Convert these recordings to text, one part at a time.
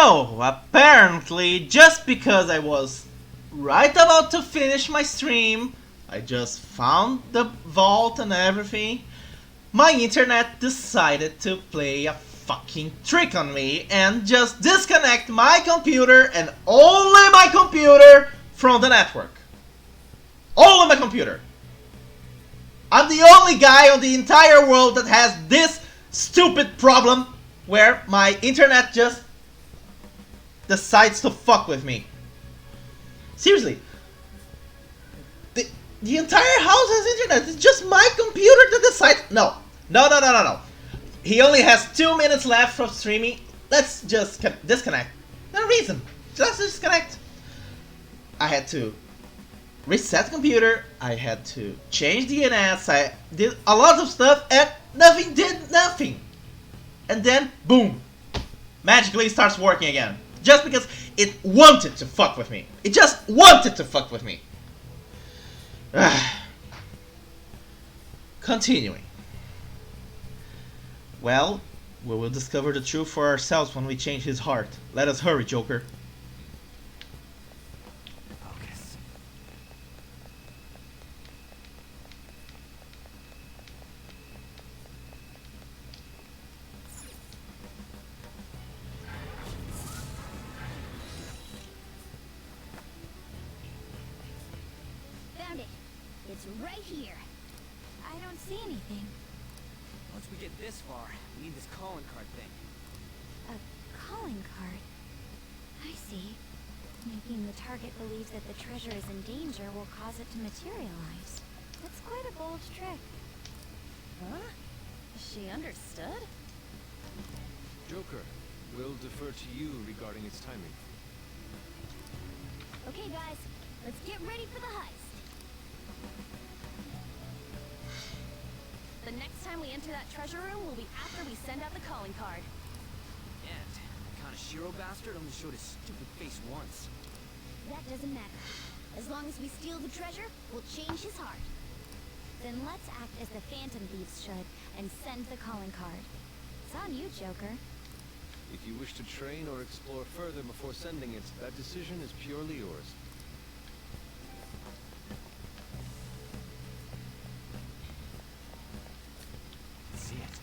So, apparently, just because I was right about to finish my stream, I just found the vault and everything, my internet decided to play a fucking trick on me and just disconnect my computer and only my computer from the network. Only my computer. I'm the only guy on the entire world that has this stupid problem where my internet just decides to fuck with me. Seriously. The entire house has internet. It's just my computer that decides. No. He only has 2 minutes left from streaming. Let's just disconnect. No reason. Just disconnect. I had to reset the computer. I had to change DNS. I did a lot of stuff and nothing did nothing. And then, boom. Magically starts working again. Just because it wanted to fuck with me. It just wanted to fuck with me. Continuing. Well, we will discover the truth for ourselves when we change his heart. Let us hurry, Joker. Focus. Found it. It's right here. I don't see anything. Once we get this far, we need this calling card thing. A calling card. I see. Making the target believe that the treasure is in danger will cause it to materialize. That's quite a bold trick. Huh? She understood? Joker, we'll defer to you regarding its timing. Okay, guys. Let's get ready for the heist. The next time we enter that treasure room will be after we send out the calling card. And the Kaneshiro bastard only showed his stupid face once. That doesn't matter. As long as we steal the treasure, we'll change his heart. Then let's act as the Phantom Thieves should and send the calling card. It's on you, Joker. If you wish to train or explore further before sending it, that decision is purely yours. See it.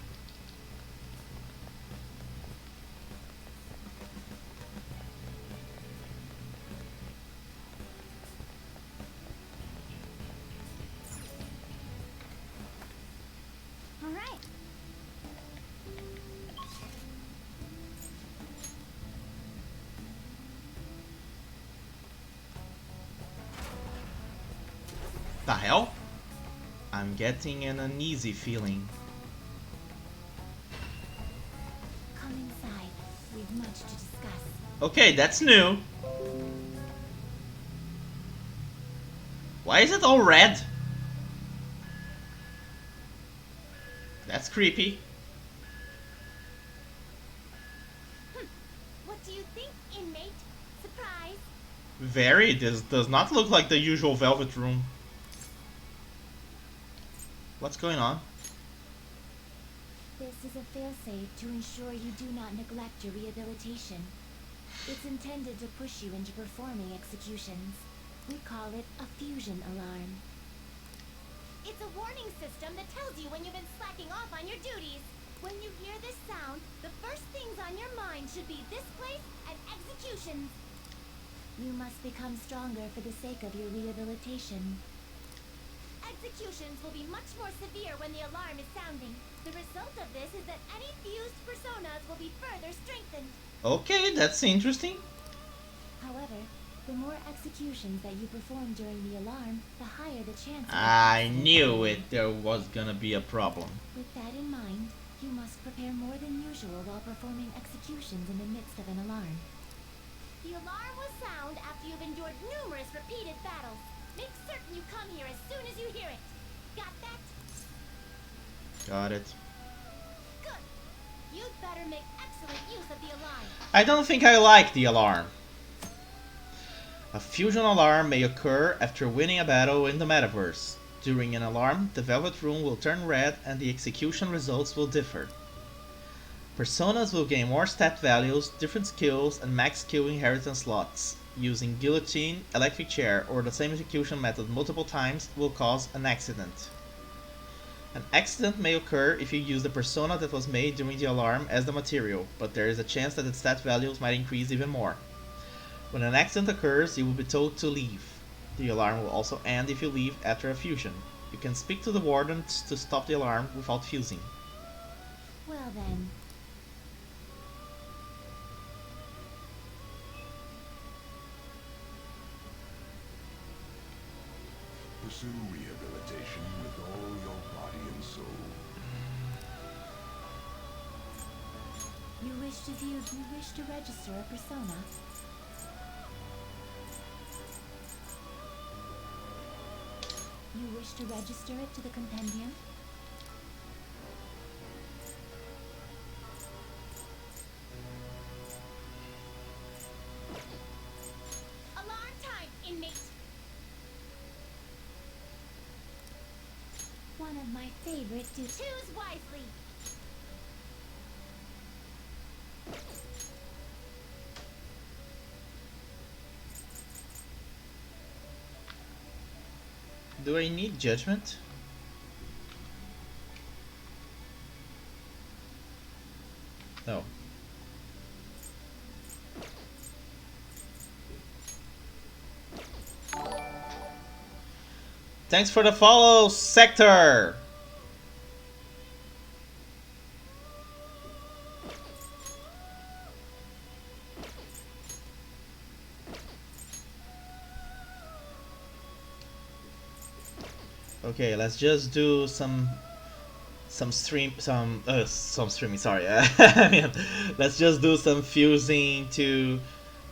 All right. The hell? I'm getting an uneasy feeling. Come inside. We've much to discuss. Okay, that's new. Why is it all red? That's creepy. What do you think, inmate? Surprise! Very. This does not look like the usual velvet room. What's going on? This is a failsafe to ensure you do not neglect your rehabilitation. It's intended to push you into performing executions. We call it a fusion alarm. It's a warning system that tells you when you've been slacking off on your duties. When you hear this sound, the first things on your mind should be this place and executions. You must become stronger for the sake of your rehabilitation. Executions will be much more severe when the alarm is sounding. The result of this is that any fused personas will be further strengthened. Okay, that's interesting. However, the more executions that you perform during the alarm, the higher the chance of I success. knew it. There was gonna be a problem. With that in mind, you must prepare more than usual while performing executions in the midst of an alarm. The alarm will sound after you've endured numerous repeated battles. Make certain you come here as soon as you hear it. Got that? Got it. Good. You'd better make excellent use of the alarm. I don't think I like the alarm. A fusion alarm may occur after winning a battle in the metaverse. During an alarm, the Velvet Room will turn red and the execution results will differ. Personas will gain more stat values, different skills, and max skill inheritance slots. Using guillotine, electric chair, or the same execution method multiple times will cause an accident. An accident may occur if you use the persona that was made during the alarm as the material, but there is a chance that its stat values might increase even more. When an accident occurs, you will be told to leave. The alarm will also end if you leave after a fusion. You can speak to the wardens to stop the alarm without fusing. Well then. Pursue rehabilitation with all your body and soul. You wish to register a persona? You wish to register it to the compendium? Alarm time, inmate! One of my favorite dudes. Choose wisely! Do I need judgment? No. Thanks for the follow, Sector! Okay, let's just do some streaming. Sorry, I mean, let's just do some fusing to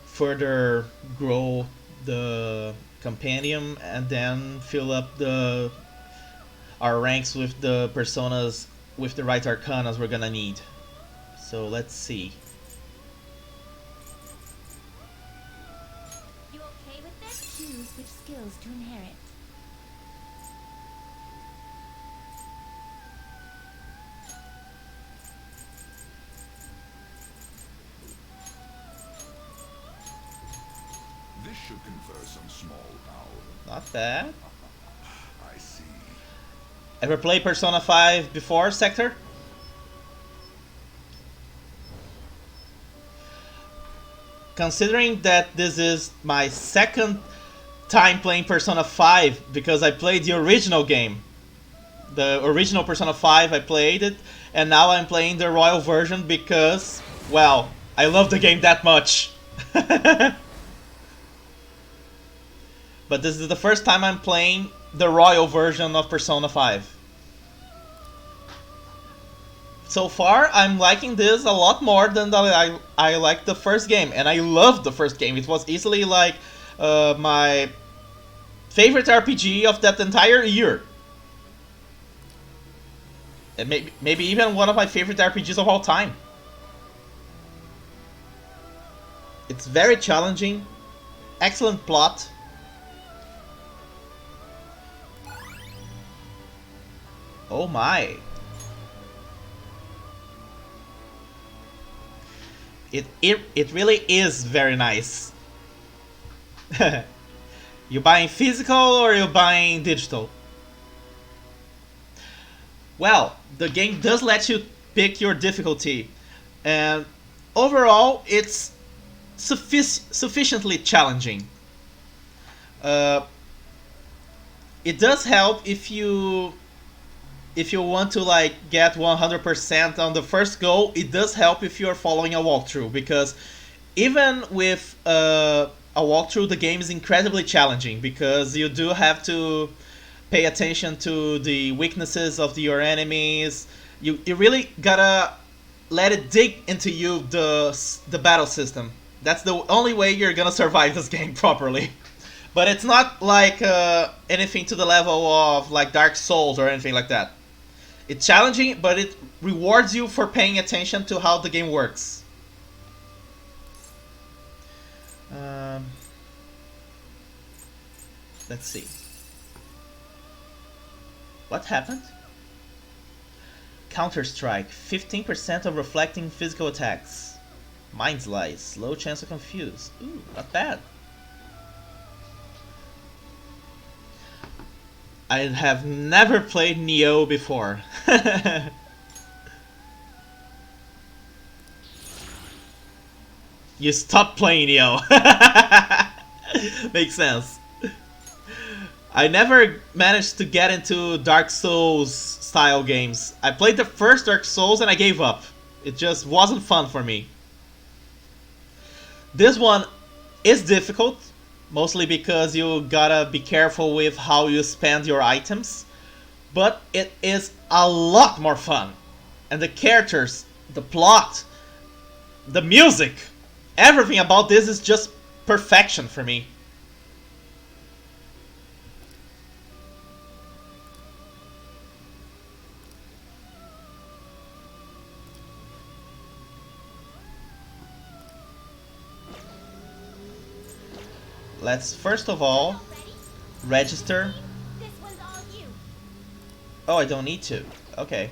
further grow the compendium, and then fill up our ranks with the personas with the right arcanas we're gonna need. So let's see. You okay with this? Choose which skills to inherit. This should confer some small power. Not bad. I see. Ever played Persona 5 before, Sector? Considering that this is my second time playing Persona 5, because I played the original game. The original Persona 5, I played it, and now I'm playing the Royal version because, well, I love the game that much. But this is the first time I'm playing the Royal version of Persona 5. So far, I'm liking this a lot more than I liked the first game. And I loved the first game. It was easily like my favorite RPG of that entire year. And maybe even one of my favorite RPGs of all time. It's very challenging. Excellent plot. Oh my. It really is very nice. You buying physical or you buying digital? Well, the game does let you pick your difficulty, and overall it's sufficiently challenging. It does help if you want to like get 100% on the first go. It does help if you're following a walkthrough, because even with a walkthrough, the game is incredibly challenging, because you do have to pay attention to the weaknesses of your enemies. You really gotta let it dig into you, the battle system. That's the only way you're gonna survive this game properly. But it's not like anything to the level of like Dark Souls or anything like that. It's challenging, but it rewards you for paying attention to how the game works. Let's see. What happened? Counter Strike, 15% of reflecting physical attacks. Mind Slice, low chance to confuse. Ooh, not bad. I have never played Nioh before. You stopped playing Nioh. Makes sense. I never managed to get into Dark Souls style games. I played the first Dark Souls and I gave up. It just wasn't fun for me. This one is difficult, mostly because you gotta be careful with how you spend your items, but it is a lot more fun. And the characters, the plot, the music, everything about this is just perfection for me. Let's first of all register. This one's all you. Oh, I don't need to. Okay.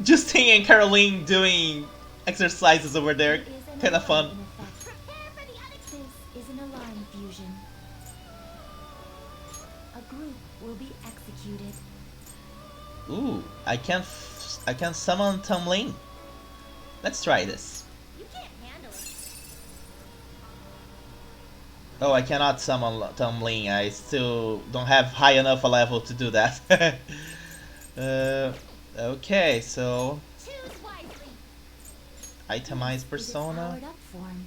Justine and Caroline doing exercises over there. Kind of fun. Prepare for the unexpected. This is an alarm fusion. A group will be executed. Ooh, I can summon Tumbling. Let's try this. You can't handle it. Oh, I cannot summon Tumbling. I still don't have high enough a level to do that. Okay, so Choose wisely. itemize Is its persona. powered up form.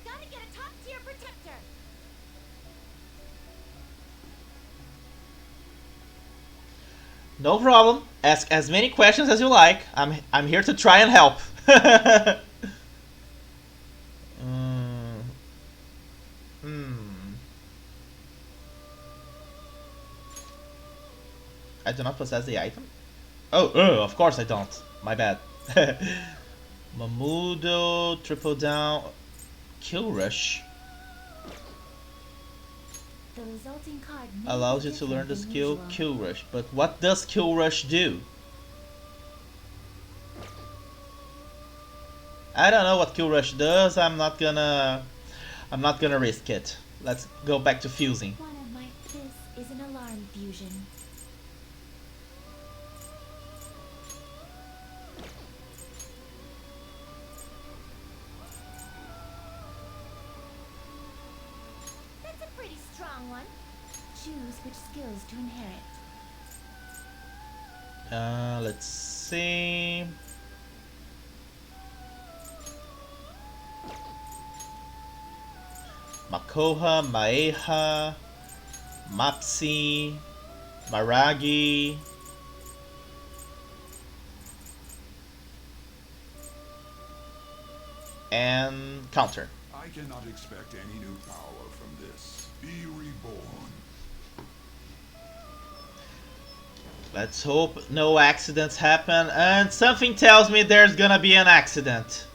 Gotta get a top tier protector. No problem. Ask as many questions as you like. I'm here to try and help. I do not possess the item. Oh, of course I don't. My bad. Mamudo, triple down, kill rush. The resulting card may Allows be you to learn the different than skill usual. kill rush. But what does kill rush do? I don't know what kill rush does. I'm not gonna risk it. Let's go back to fusing. One of my this is an alarm fusion. That's a pretty strong one. Choose which skills to inherit. Let's see. Makoha, Maeha, Mapsi, Maragi. And counter. I cannot expect any new power from this. Be reborn. Let's hope no accidents happen, and something tells me there's gonna be an accident.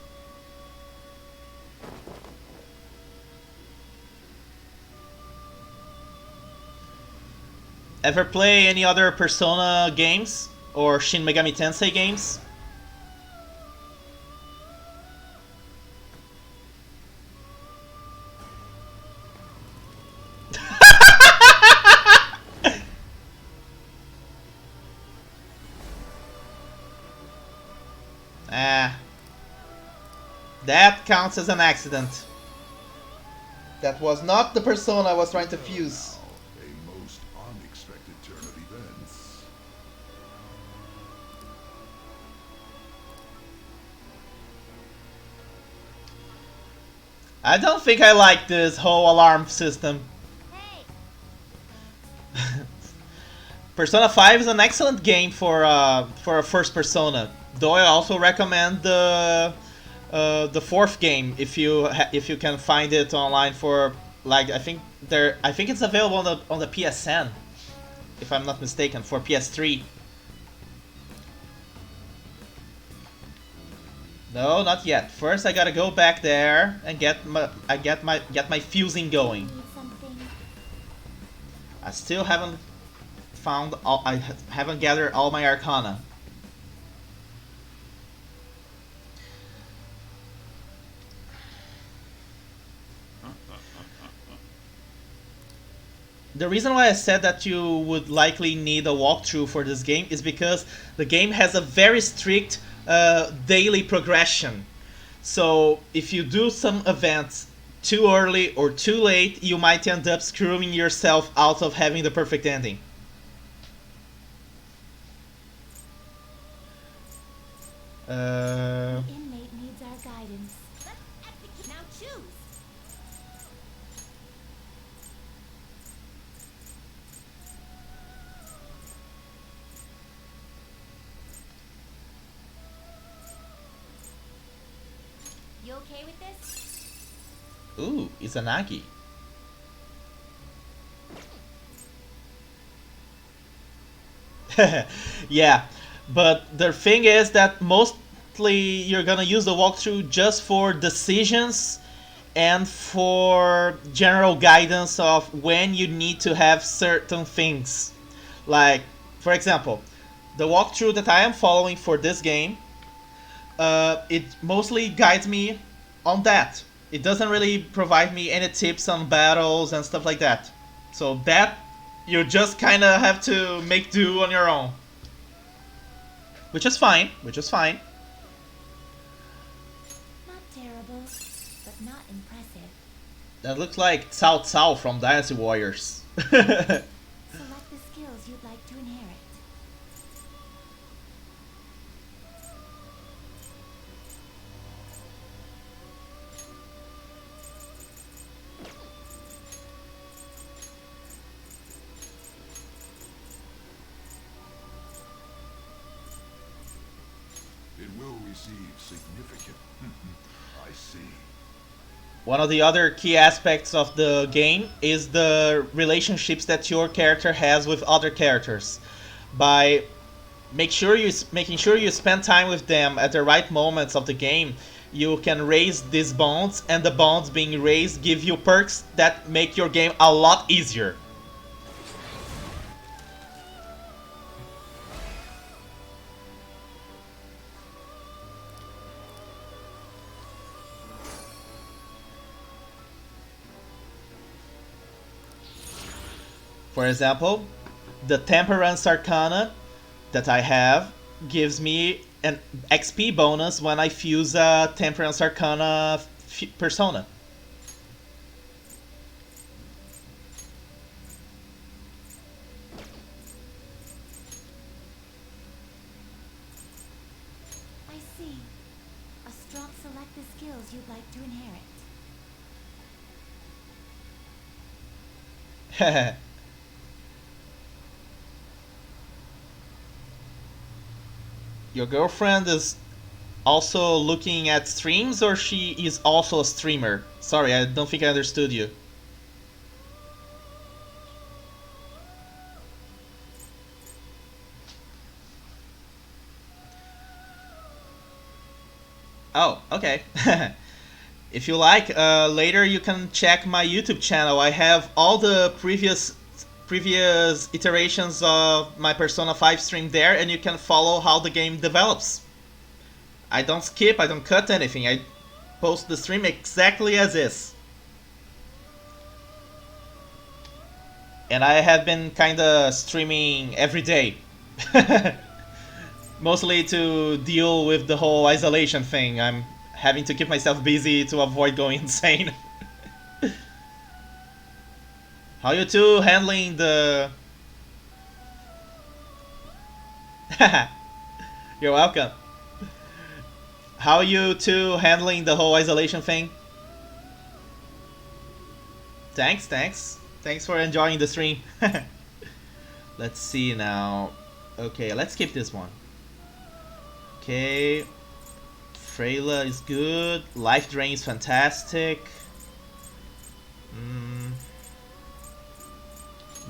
Ever play any other Persona games or Shin Megami Tensei games? That counts as an accident. That was not the persona I was trying to fuse. A most unexpected turn of events. I don't think I like this whole alarm system. Hey, Persona 5 is an excellent game for a first Persona. Though I also recommend the fourth game if you can find it online for, like, I think it's available on the PSN, if I'm not mistaken, for PS3. No, not yet. First I gotta go back there and get my fusing going. need something. I still haven't found all, I haven't gathered all my arcana. The reason why I said that you would likely need a walkthrough for this game is because the game has a very strict daily progression. So if you do some events too early or too late, you might end up screwing yourself out of having the perfect ending. The inmate needs our guidance. Let's execute. Now choose. You okay with this? Ooh, Izanagi. Yeah, but the thing is that mostly you're gonna use the walkthrough just for decisions and for general guidance of when you need to have certain things. Like, for example, the walkthrough that I am following for this game, it mostly guides me on that. It doesn't really provide me any tips on battles and stuff like that. So that you just kind of have to make do on your own. Which is fine, which is fine. Not terrible, but not impressive. That looks like Cao Cao from Dynasty Warriors. Select the skills you'd like to inherit. It will receive significant. I see. One of the other key aspects of the game is the relationships that your character has with other characters. By making sure you spend time with them at the right moments of the game, you can raise these bonds, and the bonds being raised give you perks that make your game a lot easier. For example, the Temperance Arcana that I have gives me an XP bonus when I fuse a Temperance Arcana persona. I see. A strong select the skills you'd like to inherit. Your girlfriend is also looking at streams, or she is also a streamer? Sorry, I don't think I understood you. Oh, okay. If you like, later you can check my YouTube channel. I have all the previous iterations of my Persona 5 stream there, and you can follow how the game develops. I don't skip, I don't cut anything. I post the stream exactly as is. And I have been kinda streaming every day. Mostly to deal with the whole isolation thing. I'm having to keep myself busy to avoid going insane. How you two handling the... You're welcome. How you two handling the whole isolation thing? Thanks. Thanks for enjoying the stream. Let's see now. Okay, let's skip this one. Okay. Freyla is good. Life Drain is fantastic.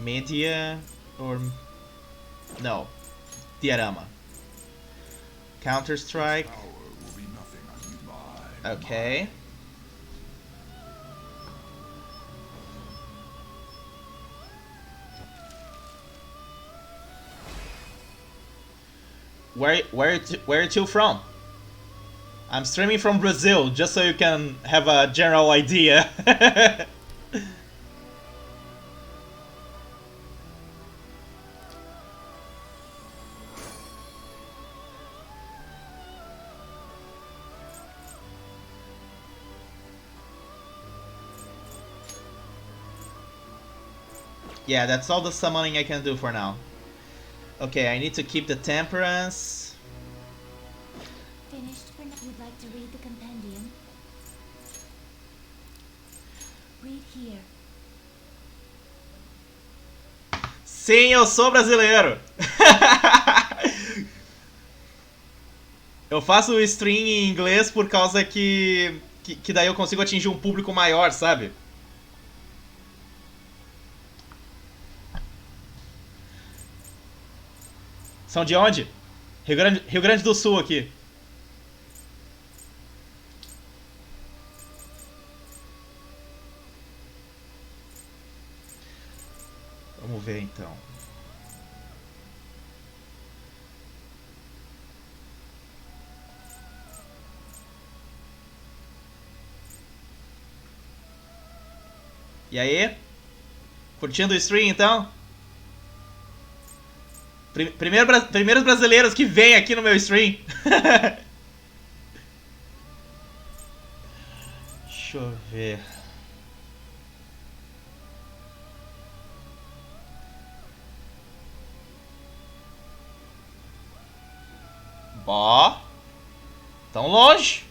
Media or no, Diorama. Counter Strike. Power will be nothing on my Okay. where you from? I'm streaming from Brazil, just so you can have a general idea. Yeah, that's all the summoning I can do for now. Okay, I need to keep the temperance. Finished for now. You'd like to read the compendium? Read here. Sim, eu sou brasileiro. Eu faço o stream em inglês por causa que daí eu consigo atingir um público maior, sabe? São de onde? Rio Grande do Sul aqui. Vamos ver então. E aí? Curtindo o stream então? Primeiros brasileiros que vêm aqui no meu stream. Deixa eu ver. Bó. Tão longe.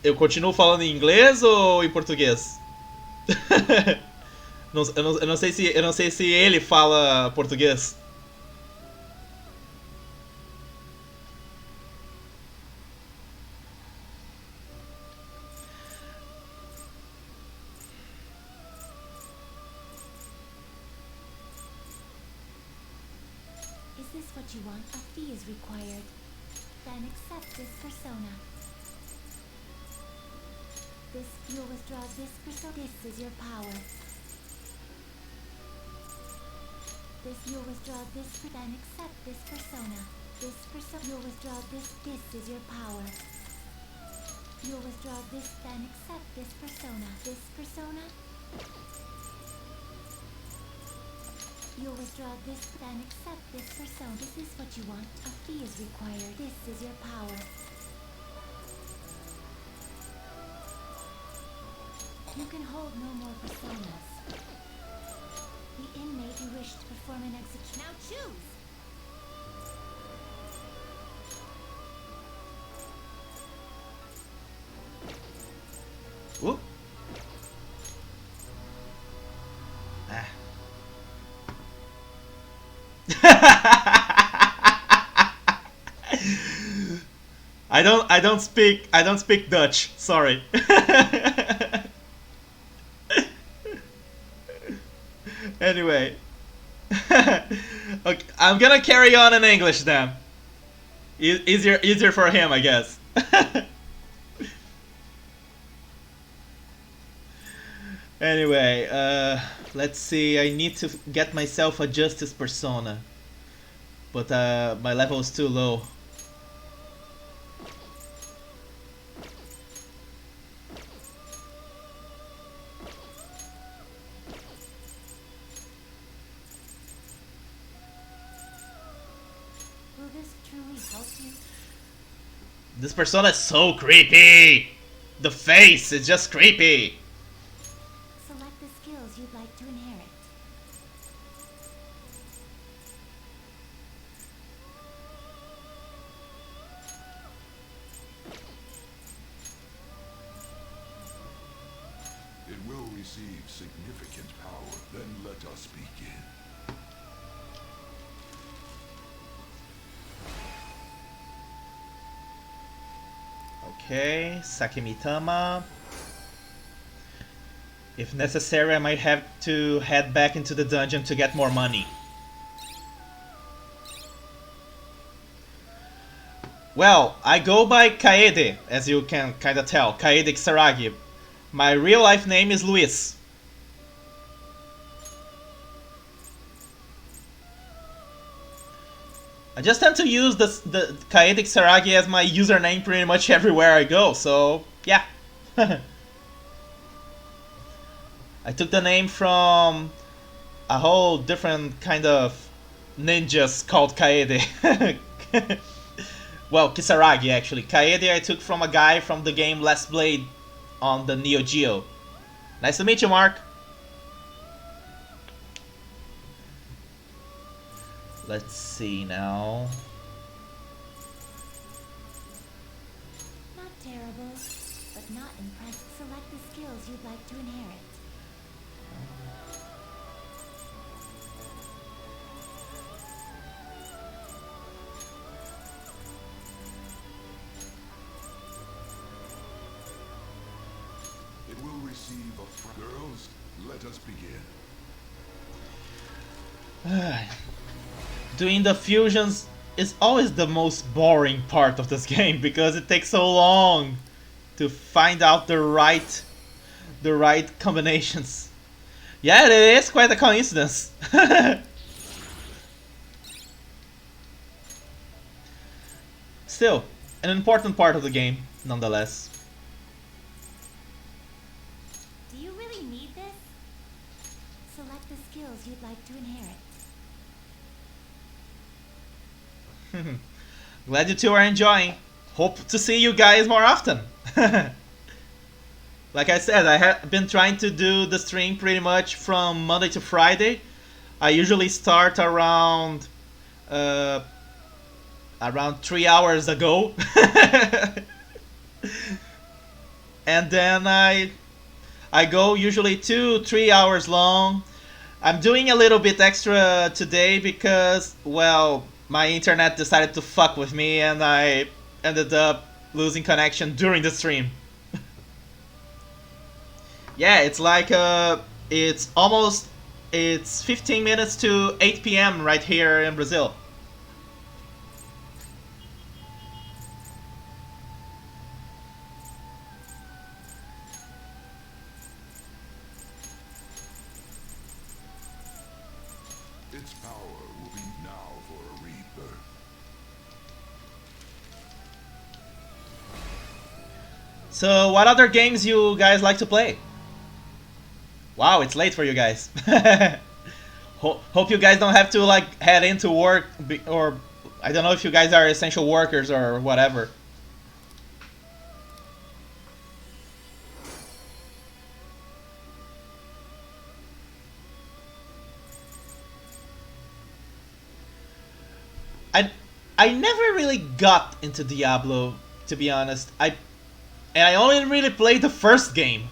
Eu continuo falando em inglês ou em português? Eu não sei se ele fala português. Is this what you want? A fee is required. Then accept this persona. You'll withdraw this persona. This is your power. You'll withdraw this, then accept this persona. This persona. You'll withdraw this. This is your power. You'll withdraw this, then accept this persona. This persona. You'll withdraw this, then accept this persona. Is this what you want? A fee is required. This is your power. You can hold no more personas. The inmate you wish to perform an execution. Now choose! Whoop. I don't speak Dutch. Sorry. Anyway. Okay, I'm gonna carry on in English then. Easier for him, I guess. Anyway, let's see. I need to get myself a justice persona, but my level is too low. Will this truly help you? This persona is so creepy. The face is just creepy. Select the skills you'd like to inherit. It will receive significant power. Then let us begin. Okay, Sakimitama. If necessary, I might have to head back into the dungeon to get more money. Well, I go by Kaede, as you can kinda tell. Kaede Kisaragi. My real life name is Luis. I just tend to use the Kaede Kisaragi as my username pretty much everywhere I go, so yeah. I took the name from a whole different kind of ninjas called Kaede. Well, Kisaragi actually. Kaede I took from a guy from the game Last Blade on the Neo Geo. Nice to meet you, Mark. Let's see now. Not terrible, but not impressed. Select the skills you'd like to inherit. It will receive a girls, let us begin. Doing the fusions is always the most boring part of this game because it takes so long to find out the right combinations. Yeah, it is quite a coincidence. Still, an important part of the game, nonetheless. Do you really need this? Select the skills you'd like to inherit. Glad you two are enjoying. Hope to see you guys more often. Like I said, I have been trying to do the stream pretty much from Monday to Friday. I usually start around 3 hours ago. And then I go usually 2-3 hours long. I'm doing a little bit extra today because, well, my internet decided to fuck with me and I ended up losing connection during the stream. Yeah, it's like it's 15 minutes to 8 p.m. right here in Brazil. Its power will be now for a rebirth. So, what other games you guys like to play? Wow, it's late for you guys. Hope you guys don't have to like head into work or I don't know if you guys are essential workers or whatever. I never really got into Diablo, to be honest. I only really played the first game.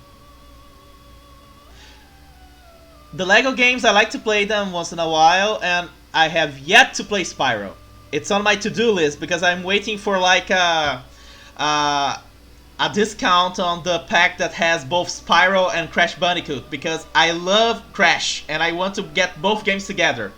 The Lego games, I like to play them once in a while, and I have yet to play Spyro. It's on my to-do list because I'm waiting for like a discount on the pack that has both Spyro and Crash Bandicoot because I love Crash and I want to get both games together.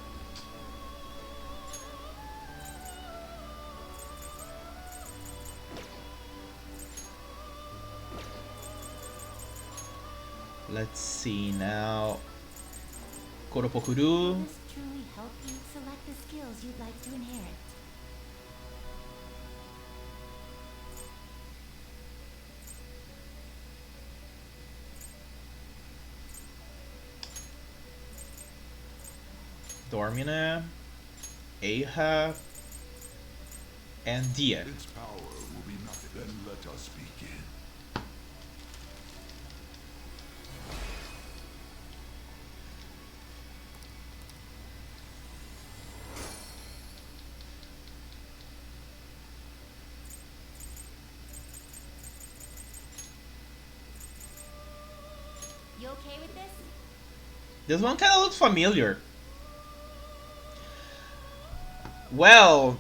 Let's see now. Koropokuru. This truly help you select the skills you'd like to inherit. Dormina, Ahab, and Dia. Its power will be nothing. Then let us begin. You okay with this? This one kind of looks familiar. Well,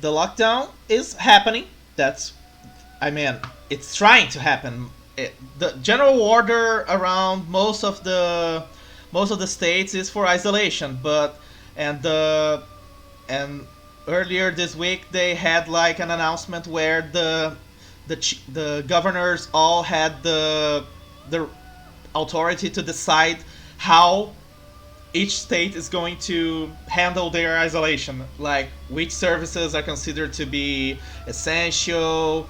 the lockdown is happening. I mean, it's trying to happen. The general order around most of the states is for isolation, and earlier this week they had like an announcement where the governors all had the the authority to decide how each state is going to handle their isolation, like which services are considered to be essential,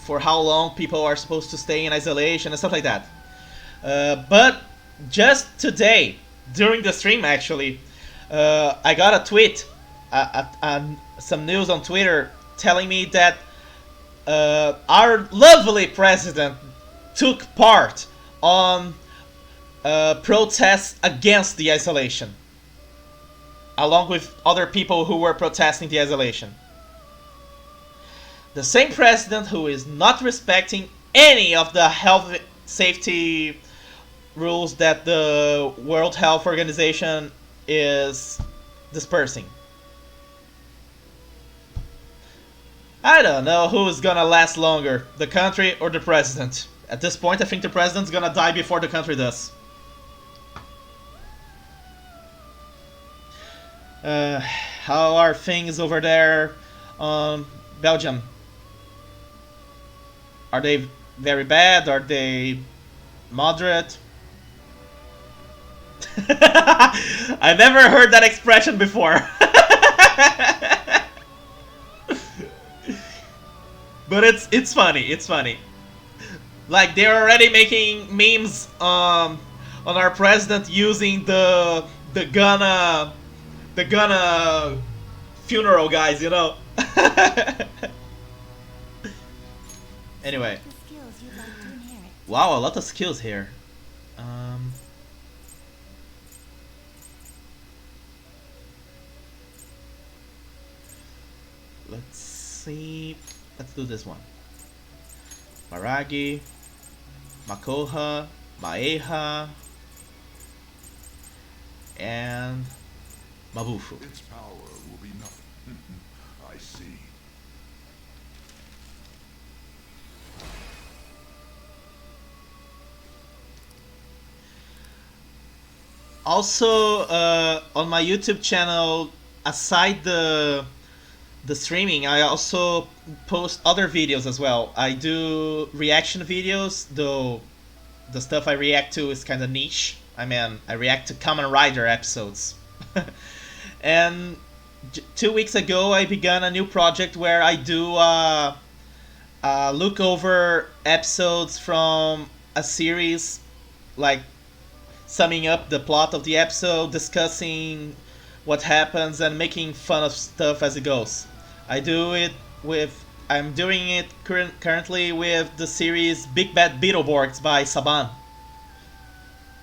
for how long people are supposed to stay in isolation and stuff like that. But just today, during the stream actually, I got a tweet, some news on Twitter telling me that our lovely president took part on protests against the isolation, along with other people who were protesting the isolation. The same president who is not respecting any of the health safety rules that the World Health Organization is dispersing. I don't know who's gonna last longer, the country or the president. At this point, I think the president's gonna die before the country does. How are things over there on Belgium? Are they very bad? Are they moderate? I never heard that expression before. But it's funny. It's funny. Like they're already making memes on our president using the Ghana funeral guys, you know. Anyway. Wow, a lot of skills here. Let's see. Let's do this one. Maragi, Makoha, Maeha, and Mabufu. Its power will be nothing. I see. Also, on my YouTube channel, aside the streaming, I also post other videos as well. I do reaction videos, though the stuff I react to is kind of niche. I mean, I react to Kamen Rider episodes. And 2 weeks ago, I began a new project where I do look over episodes from a series, like summing up the plot of the episode, discussing what happens, and making fun of stuff as it goes. I'm doing it currently with the series Big Bad Beetleborgs by Saban,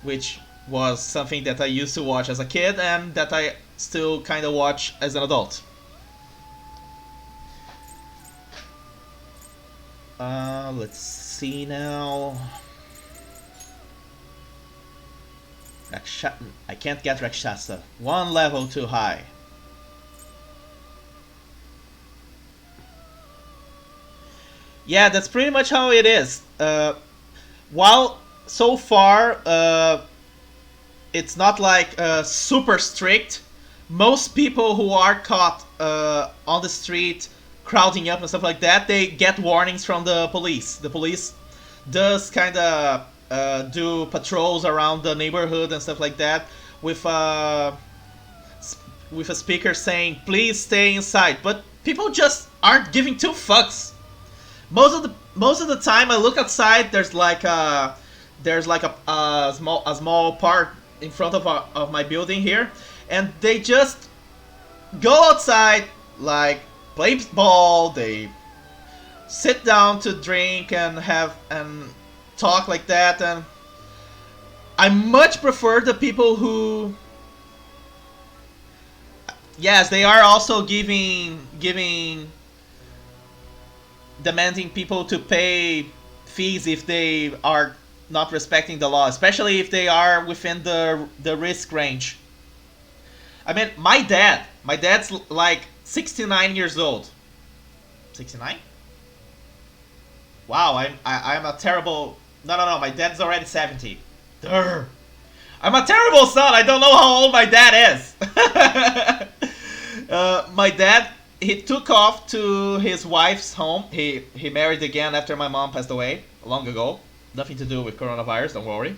which was something that I used to watch as a kid and that I still kind of watch as an adult. Let's see now. I can't get Rakshasa. One level too high. Yeah, that's pretty much how it is. While so far it's not like super strict, most people who are caught on the street crowding up and stuff like that, they get warnings from the police. The police does kind of do patrols around the neighborhood and stuff like that with a speaker saying, "Please stay inside." But people just aren't giving two fucks. Most of the time, I look outside. There's like a small park in front of my building here, and they just go outside, like play ball. They sit down to drink and talk like that, and I much prefer the people who, yes, they are also demanding people to pay fees if they are not respecting the law, especially if they are within the risk range. I mean, my dad's like 69 years old. 69? Wow, I'm a terrible. No, my dad's already 70. Durr. I'm a terrible son. I don't know how old my dad is. My dad he took off to his wife's home. He married again after my mom passed away long ago. Nothing to do with coronavirus, don't worry.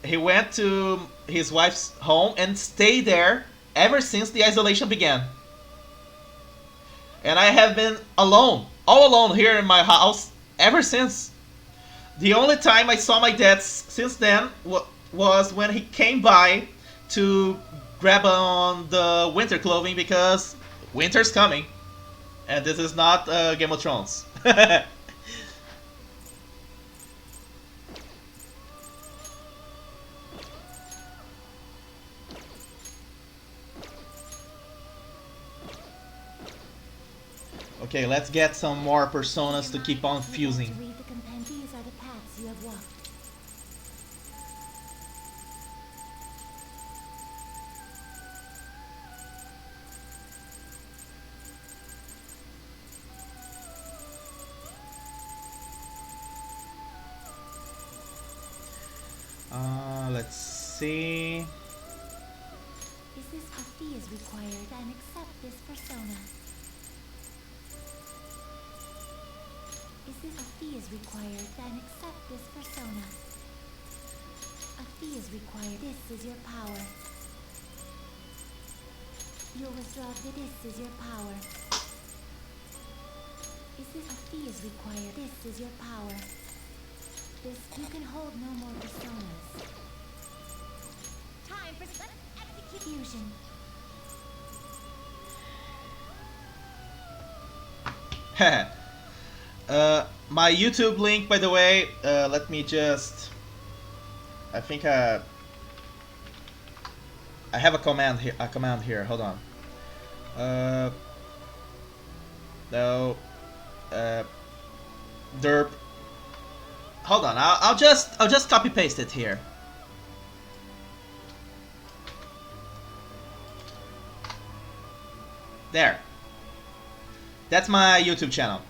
He went to his wife's home and stayed there ever since the isolation began. And I have been alone, all alone here in my house ever since. The only time I saw my dad since then was when he came by to grab on the winter clothing because winter's coming. And this is not Game of Thrones. Okay, let's get some more personas to keep on fusing. These are the paths you have walked. Let's see. Is this a fee is required, then accept this persona. Is this a fee is required, then accept this persona. A fee is required, this is your power. You'll withdraw, this is your power. Is this a fee is required, this is your power. This, you can hold no more personas. Time for execution. My YouTube link, by the way, let me just... I think I have a command here. Hold on. No. Derp. Hold on. I'll just copy paste it here. There. That's my YouTube channel.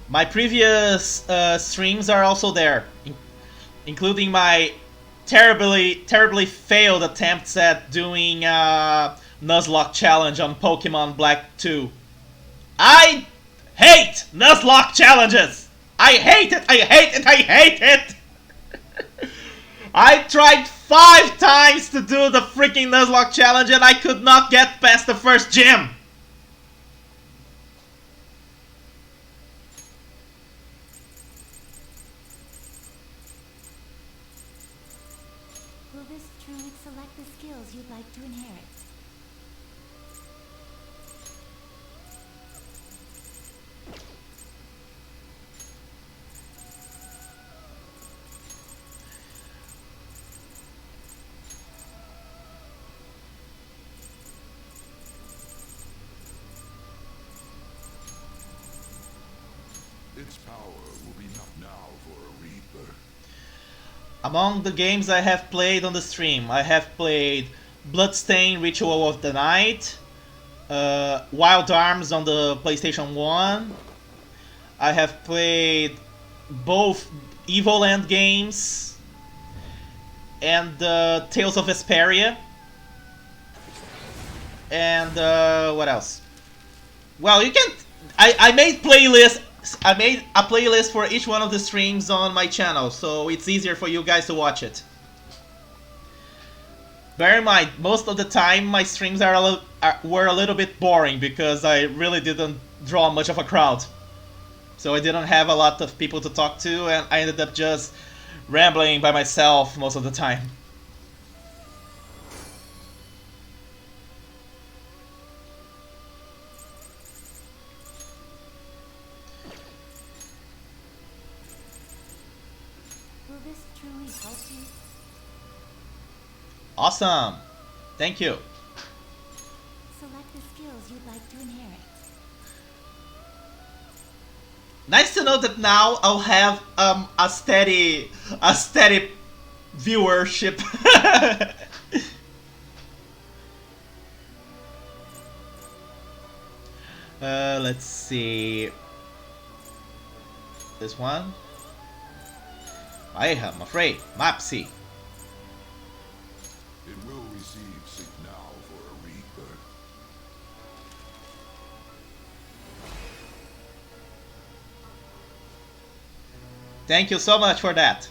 My previous streams are also there, including my terribly failed attempts at doing Nuzlocke challenge on Pokemon Black 2. I hate Nuzlocke challenges! I hate it! I hate it! I hate it! I tried 5 times to do the freaking Nuzlocke challenge and I could not get past the first gym! Will this truly select the skills you'd like to inherit? Its power will be enough now for a rebirth. Among the games I have played on the stream, I have played Bloodstained Ritual of the Night, Wild Arms on the PlayStation 1. I have played both Evil End games and Tales of Vesperia. And what else? Well, you can... I made playlists. I made a playlist for each one of the streams on my channel, so it's easier for you guys to watch it. Bear in mind, most of the time my streams were a little bit boring because I really didn't draw much of a crowd. So I didn't have a lot of people to talk to, and I ended up just rambling by myself most of the time. Will this truly help you? Awesome! Thank you. Select the skills you'd like to inherit. Nice to know that now I'll have a steady viewership. Let's see. This one. I am afraid. Mapsy. It will receive signal for a rebirth. Thank you so much for that.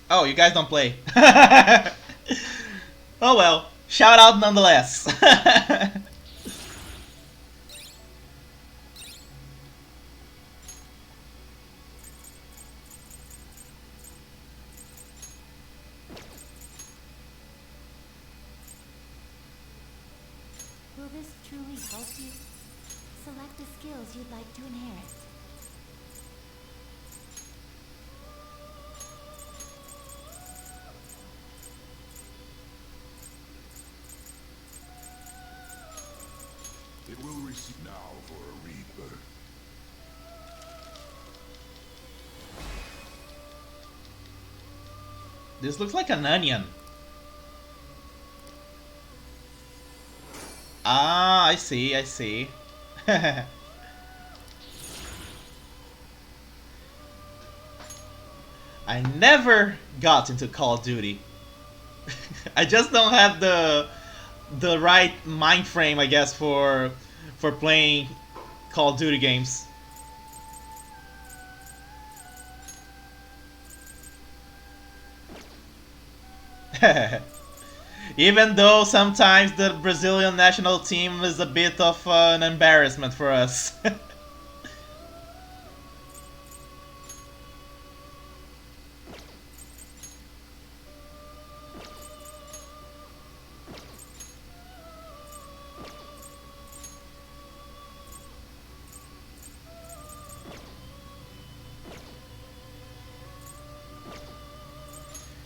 Oh, you guys don't play. Oh well, shout out nonetheless. Will this truly help you? Select the skills you'd like to inherit. It will receive now for a rebirth. This looks like an onion. Ah, I see, I see. I never got into Call of Duty. I just don't have the right mind frame, I guess, for playing Call of Duty games. Even though sometimes the Brazilian national team is a bit of an embarrassment for us.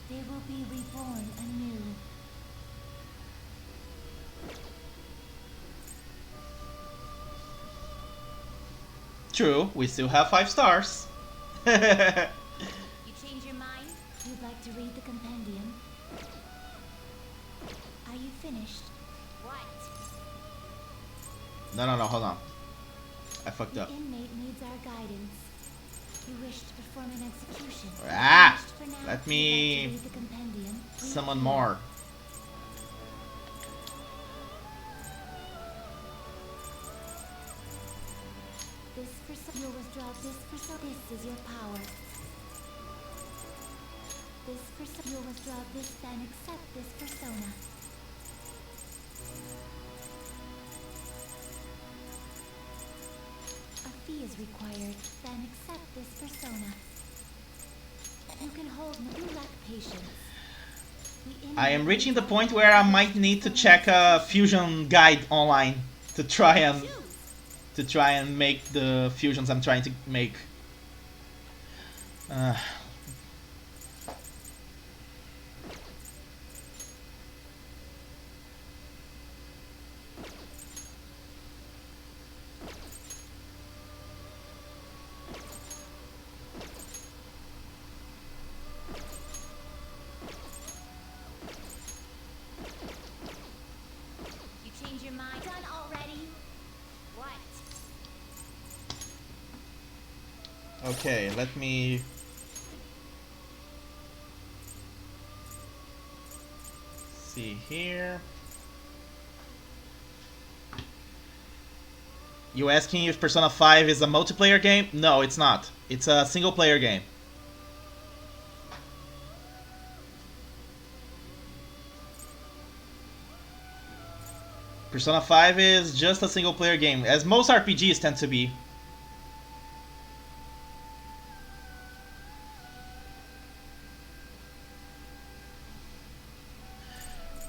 They will be reborn anew. True, we still have 5 stars. You change your mind? You'd like to read the compendium? Are you finished? What? No, hold on. I fucked The up. inmate needs our guidance. You wish to perform an execution. Ah! Finished for now. Let You'd me like to read the compendium? Read summon here. more. You'll withdraw this persona. This is your power. This persona. You'll withdraw this, then accept this persona. A fee is required, then accept this persona. You can hold no. You lack patience. I am reaching the point where I might need to check a fusion guide online to try and make the fusions I'm trying to make. You change your mind? Done already? What? Okay, let me... see here. You asking if Persona 5 is a multiplayer game? No, it's not. It's a single player game. Persona 5 is just a single player game, as most RPGs tend to be.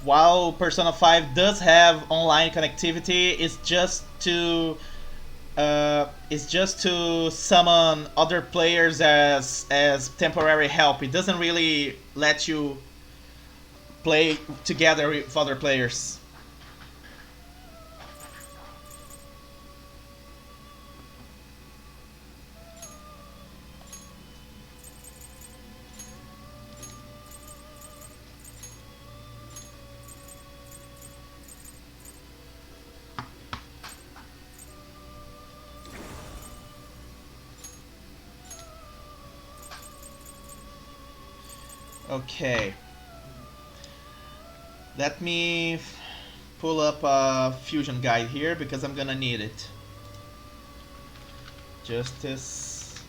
While Persona 5 does have online connectivity, it's just to summon other players as temporary help. It doesn't really let you play together with other players. Okay. Let me pull up a fusion guide here because I'm gonna need it. Justice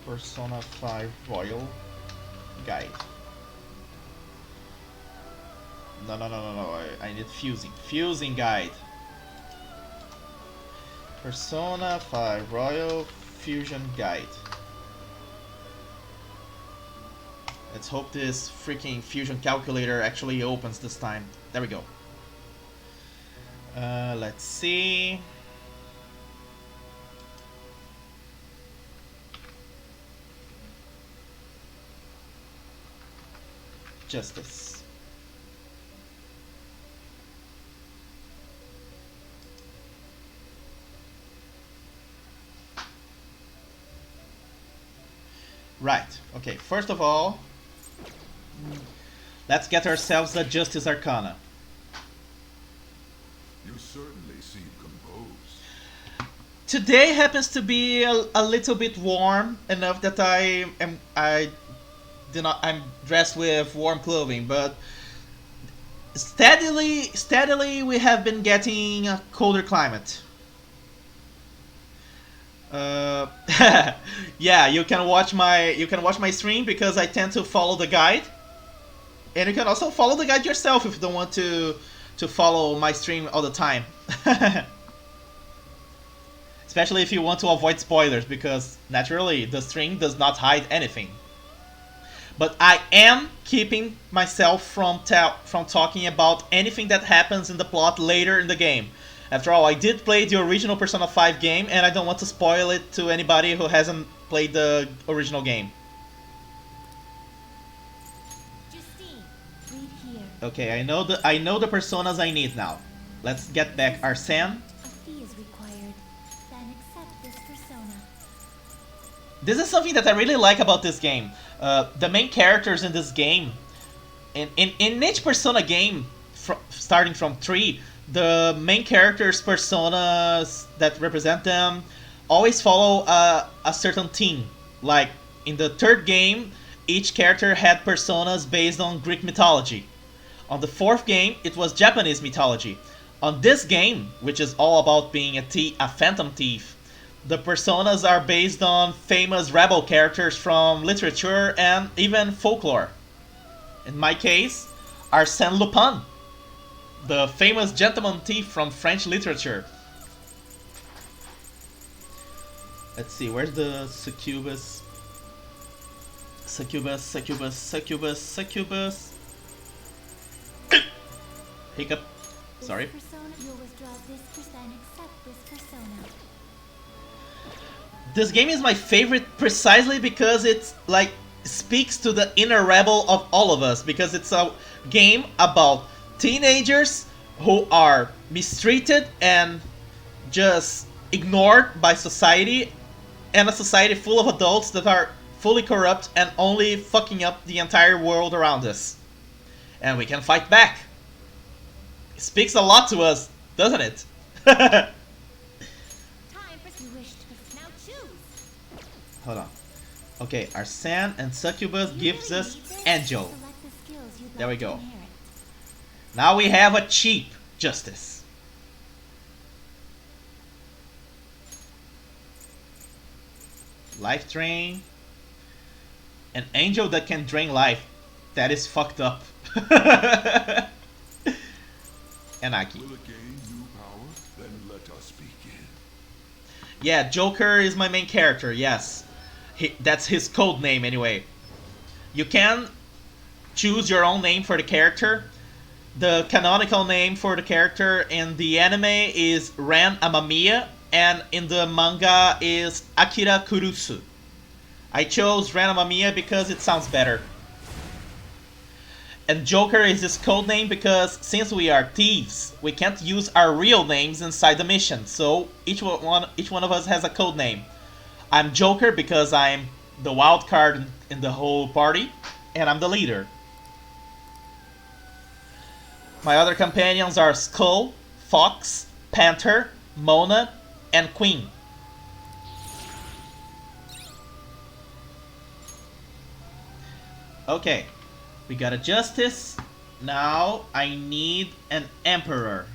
Persona 5 Royal Guide. No, I need fusing. Fusing guide. Persona 5 Royal Fusion Guide. Let's hope this freaking fusion calculator actually opens this time. There we go. Let's see. Justice. Right. Okay, first of all, let's get ourselves a Justice Arcana. You certainly seem composed. Today happens to be a little bit warm enough that I'm dressed with warm clothing, but steadily we have been getting a colder climate. Yeah, you can watch my stream because I tend to follow the guide, and you can also follow the guide yourself if you don't want to follow my stream all the time. Especially if you want to avoid spoilers, because naturally the stream does not hide anything. But I am keeping myself from talking about anything that happens in the plot later in the game. After all, I did play the original Persona 5 game, and I don't want to spoil it to anybody who hasn't played the original game. Justine, read here. Okay, I know the personas I need now. Let's get back Arsene. A fee is required. Then accept this persona. This is something that I really like about this game. The main characters in this game, in each Persona game, starting from 3, the main characters' personas that represent them always follow a certain theme. Like in the 3rd game, each character had personas based on Greek mythology. On the 4th game, it was Japanese mythology. On this game, which is all about being a phantom thief, the personas are based on famous rebel characters from literature and even folklore. In my case, Arsène Lupin, the famous gentleman thief from French literature. Let's see, where's the succubus? Succubus. Hiccup. Sorry. This persona, you'll withdraw this percent, accept this persona. This game is my favorite precisely because it's like speaks to the inner rebel of all of us, because it's a game about teenagers who are mistreated and just ignored by society, and a society full of adults that are fully corrupt and only fucking up the entire world around us. And we can fight back. It speaks a lot to us, doesn't it? Time for you wish to now choose. Hold on. Okay, Arsene and Succubus gives us Angel. Select the skills you'd There we like to go. inherit. Now we have a cheap Justice. Life Drain. An Angel that can drain life. That is fucked up. Anaki. Will it gain new power? Then let us begin. Yeah, Joker is my main character, yes. That's his code name anyway. You can choose your own name for the character. The canonical name for the character in the anime is Ran Amamiya, and in the manga is Akira Kurusu. I chose Ran Amamiya because it sounds better. And Joker is his code name because since we are thieves, we can't use our real names inside the mission. So each one of us has a code name. I'm Joker because I'm the wild card in the whole party, and I'm the leader. My other companions are Skull, Fox, Panther, Mona, and Queen. Okay, we got a Justice, Now I need an emperor.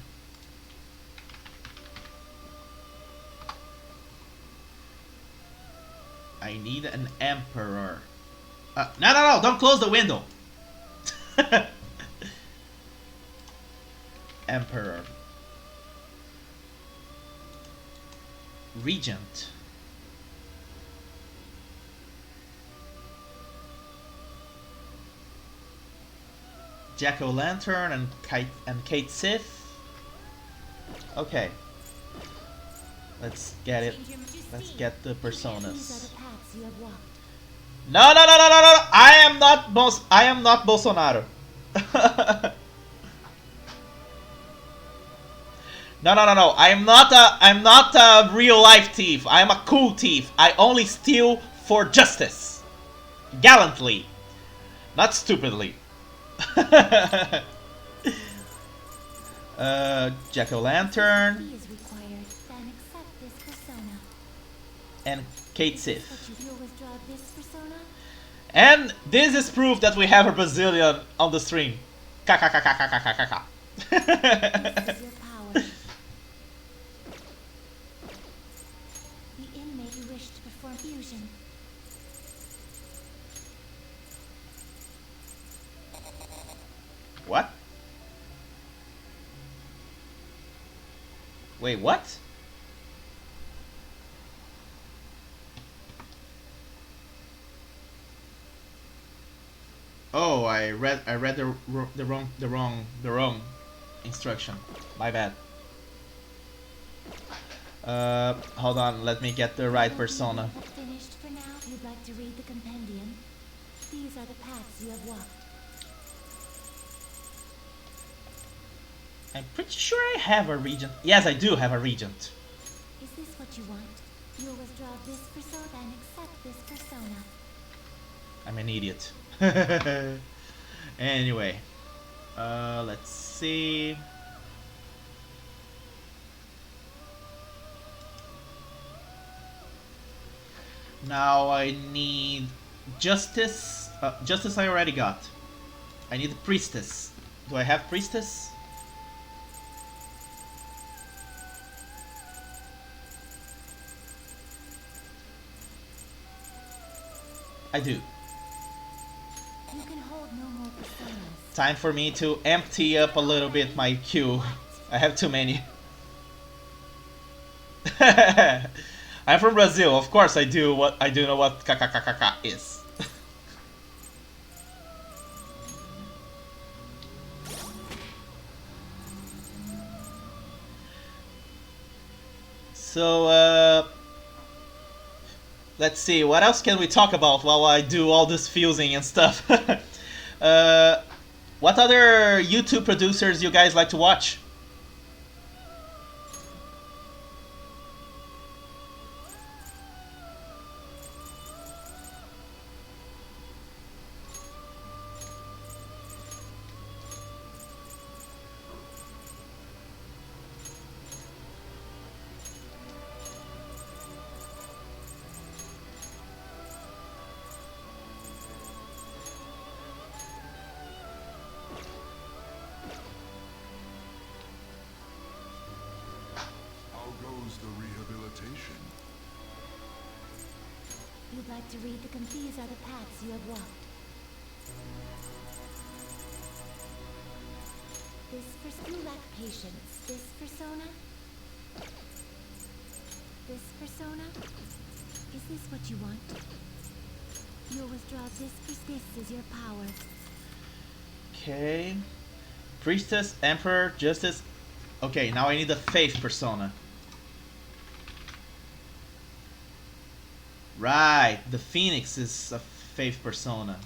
I need an emperor. No, don't close the window. Emperor. Regent. Jack-o'-lantern and Kate Sith. Okay. Let's get it. Let's get the personas. No. I am not Bolsonaro. No. I'm not a real life thief. I'm a cool thief. I only steal for justice. Gallantly. Not stupidly. Jack-o'-lantern. And Kate Sith. And this is proof that we have a Brazilian on the stream. Kakakakakakakaka. What? Wait, what? Oh, I read the wrong instruction. My bad. Hold on, let me get the right persona. Finished for now. You'd like to read the compendium? These are the paths you have walked. I'm pretty sure I have a regent. Yes, I do have a regent. Is this what you want? You'll withdraw this persona and accept this persona. I'm an idiot. Anyway, let's see. Now I need justice. Justice I already got. I need priestess. Do I have priestess? I do. You can hold no more personas. Time for me to empty up a little bit my queue. I have too many. I'm from Brazil, of course I do know what KKKKK is. So let's see, what else can we talk about while I do all this fusing and stuff? What other YouTube producers you guys like to watch? You'd like to read these are the paths you have walked. You lack patience. This persona? This persona? Is this what you want? You'll withdraw this is your power. Okay. Priestess, Emperor, Justice. Okay, now I need a faith persona. Right, the Phoenix is a faith persona.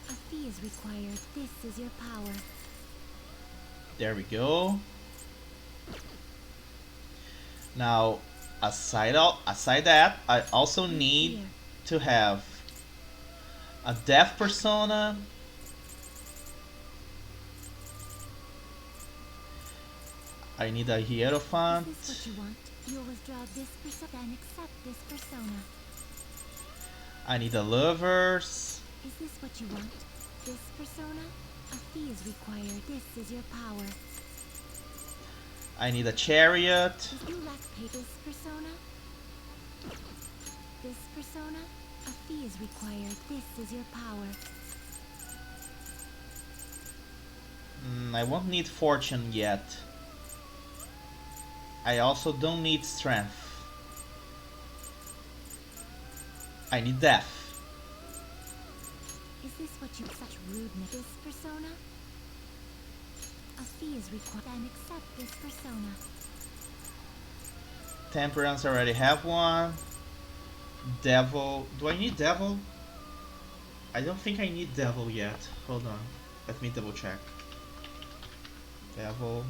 A fee is required. This is your power. There we go. Now, aside that, I also need to have a death persona. I need a Hierophant. Is this what you want? You'll withdraw this persona and accept this persona. I need a lovers. Is this what you want? This persona? A fee is required. This is your power. I need a chariot. If you lack pay this persona? This persona? A fee is required. This is your power. I won't need fortune yet. I also don't need strength. I need death. Is this what you such rudeness? This persona? A fee is required. Then accept this persona. Temperance, I already have one. Devil. Do I need devil? I don't think I need devil yet. Hold on. Let me double check. Devil.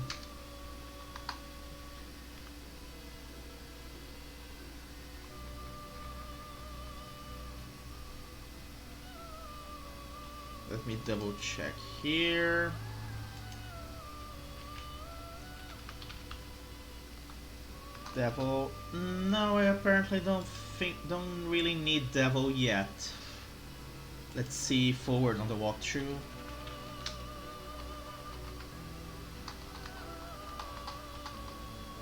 Let me double check here. Devil. No, I apparently don't really need devil yet. Let's see forward on the walkthrough.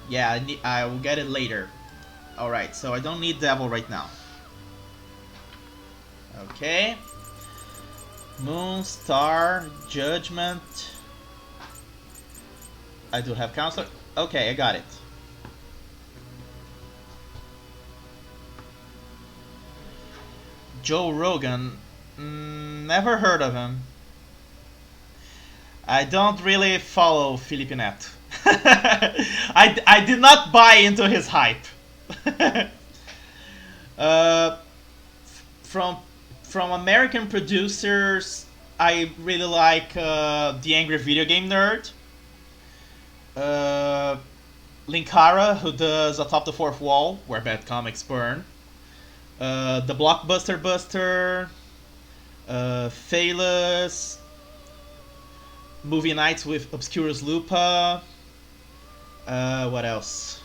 Yeah, I will get it later. Alright, so I don't need devil right now. Okay. Moon, star, judgment. I do have counselor. Okay, I got it. Joe Rogan. Never heard of him. I don't really follow Filipinet. I did not buy into his hype. From American producers, I really like The Angry Video Game Nerd, Linkara, who does Atop the Fourth Wall, where bad comics burn, the Blockbuster Buster, Phaelus, Movie Nights with Obscurus Lupa. What else?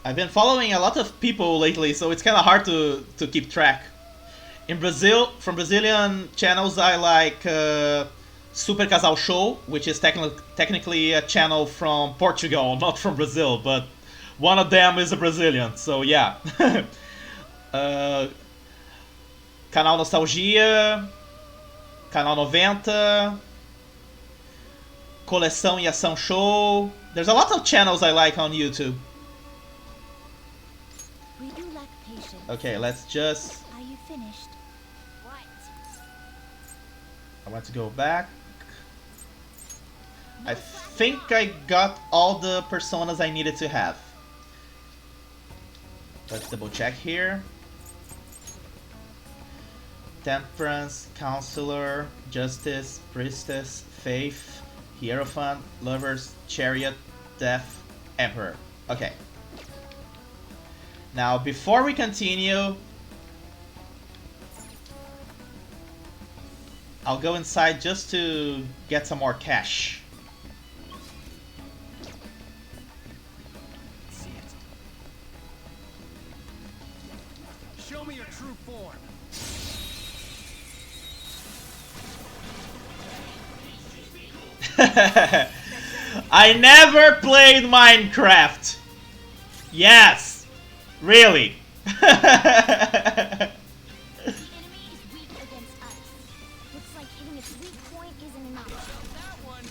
I've been following a lot of people lately, so it's kind of hard to keep track. In Brazil, from Brazilian channels, I like Super Casal Show, which is technically a channel from Portugal, not from Brazil, but one of them is a Brazilian, so yeah. Canal Nostalgia, Canal 90, Coleção e Ação Show. There's a lot of channels I like on YouTube. We do lack patience. Okay, let's just... Are you finished? What? I want to go back. I think I got all the personas I needed to have. Let's double check here. Temperance, Counselor, Justice, Priestess, Faith, Hierophant, Lovers, Chariot, Death, Emperor. Okay. Now, before we continue, I'll go inside just to get some more cash. Show me your true form. I never played Minecraft. Yes, really. The enemy is weak against ice. Looks like hitting its weak point isn't an option. That one.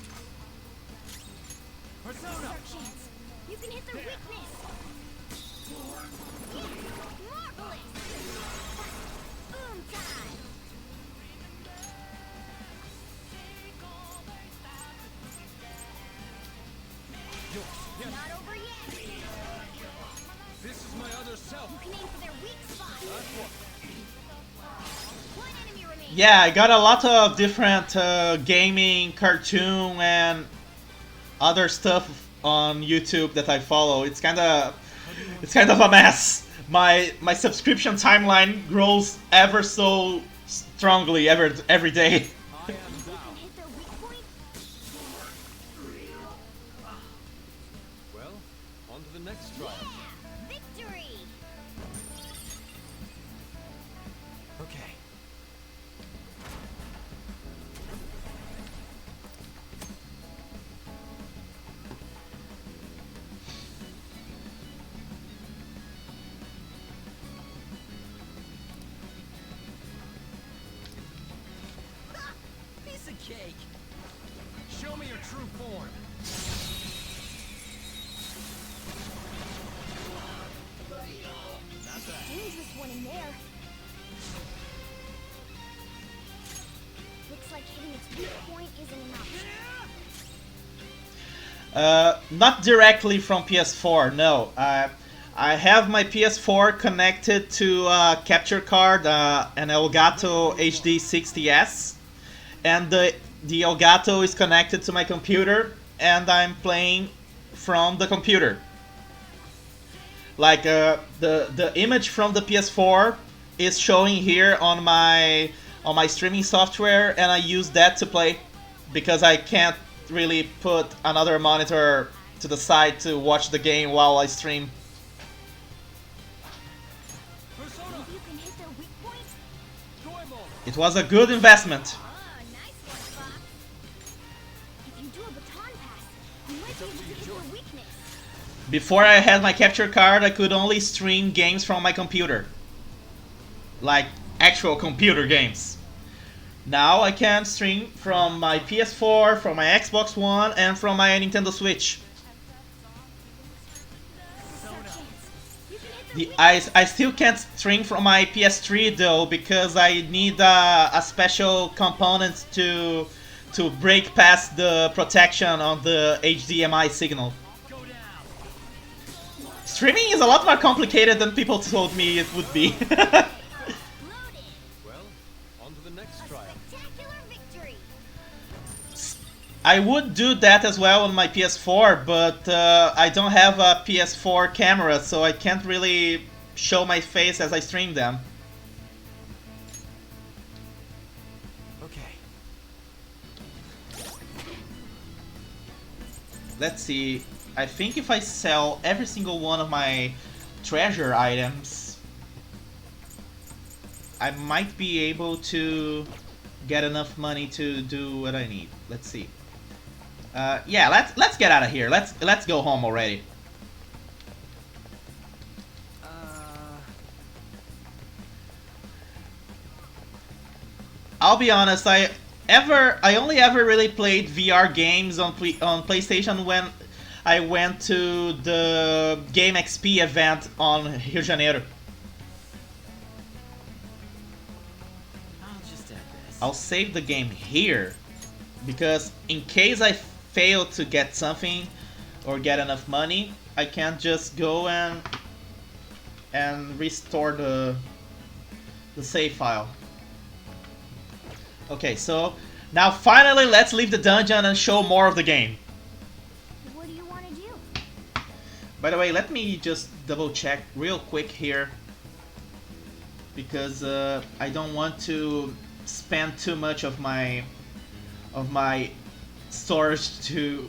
This is Persona. our chance. You can hit their weakness. Marvelous. Boom time. Not over yet. This is my other self. You can aim for their weak spot. One enemy remains. Yeah, I got a lot of different gaming, cartoon, and other stuff on YouTube that I follow. It's kind of a mess. My subscription timeline grows ever so strongly every day. I am You thou. can hit their weak point. cake. Show me your true form. Dangerous one in there. Looks like hitting its weak point isn't an option. Not directly from PS4, no. I have my PS4 connected to a capture card, an Elgato HD 60S, and the Elgato is connected to my computer, and I'm playing from the computer. Like the image from the PS4 is showing here on my streaming software, and I use that to play because I can't really put another monitor to the side to watch the game while I stream. Persona. If you can hit their weak points, Goemon. It was a good investment. nice one, Fox. If you do a baton pass, you might be able to hit their weakness. Before I had my capture card, I could only stream games from my computer. Like actual computer games. Now I can stream from my PS4, from my Xbox One, and from my Nintendo Switch. You can hit their I still can't stream from my PS3 though, because I need a special component to break past the protection on the HDMI signal. Go down. Streaming is a lot more complicated than people told me it would be. loaded. Well, on to the next trial. Spectacular victory. I would do that as well on my PS4, but I don't have a PS4 camera, so I can't really show my face as I stream them. Okay. Let's see. I think if I sell every single one of my treasure items, I might be able to get enough money to do what I need. Let's see. Yeah, let's get out of here. Let's go home already. I'll be honest. I only ever really played VR games on PlayStation when I went to the Game XP event on Rio de Janeiro. I'll just add this. I'll save the game here because in case I fail to get something or get enough money, I can't just go and restore the save file. Okay, so now finally let's leave the dungeon and show more of the game. What do you want to do? By the way, let me just double check real quick here because I don't want to spend too much of my storage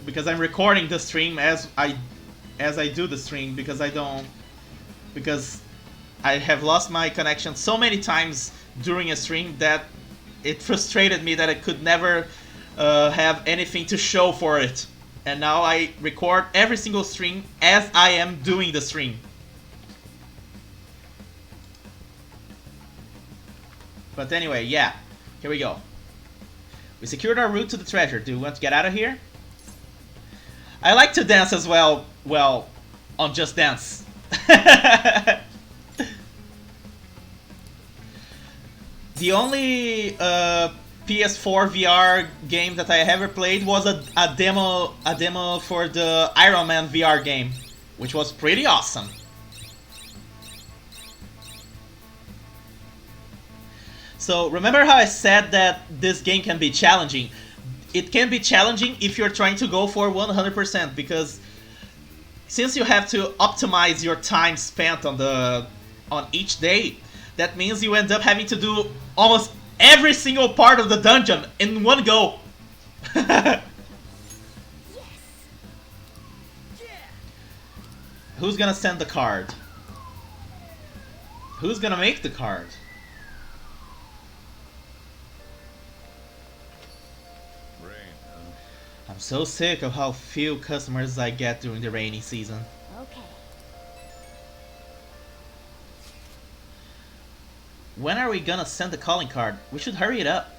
because I'm recording the stream as I do the stream because I have lost my connection so many times during a stream that it frustrated me that I could never have anything to show for it. And now I record every single stream as I am doing the stream. But anyway, yeah, here we go. We secured our route to the treasure. Do you want to get out of here? I like to dance as well, on Just Dance. The only PS4 VR game that I ever played was a demo for the Iron Man VR game, which was pretty awesome. So remember how I said that this game can be challenging? It can be challenging if you're trying to go for 100% because since you have to optimize your time spent on each day, that means you end up having to do almost every single part of the dungeon in one go. Yes. Yeah. Who's gonna send the card? Who's gonna make the card? Rain, huh? I'm so sick of how few customers I get during the rainy season. Okay. When are we gonna send the calling card? We should hurry it up.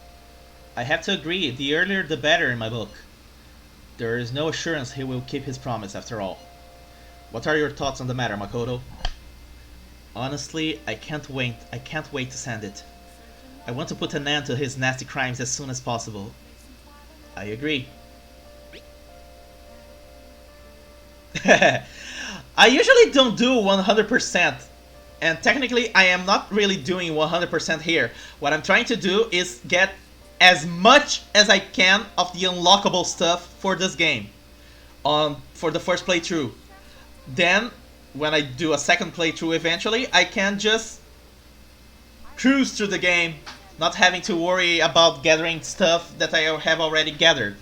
I have to agree, the earlier the better in my book. There is no assurance he will keep his promise after all. What are your thoughts on the matter, Makoto? Honestly, I can't wait to send it. I want to put an end to his nasty crimes as soon as possible. I agree. I usually don't do 100%. And technically, I am not really doing 100% here. What I'm trying to do is get as much as I can of the unlockable stuff for this game. For the first playthrough. Then, when I do a second playthrough eventually, I can just cruise through the game, not having to worry about gathering stuff that I have already gathered.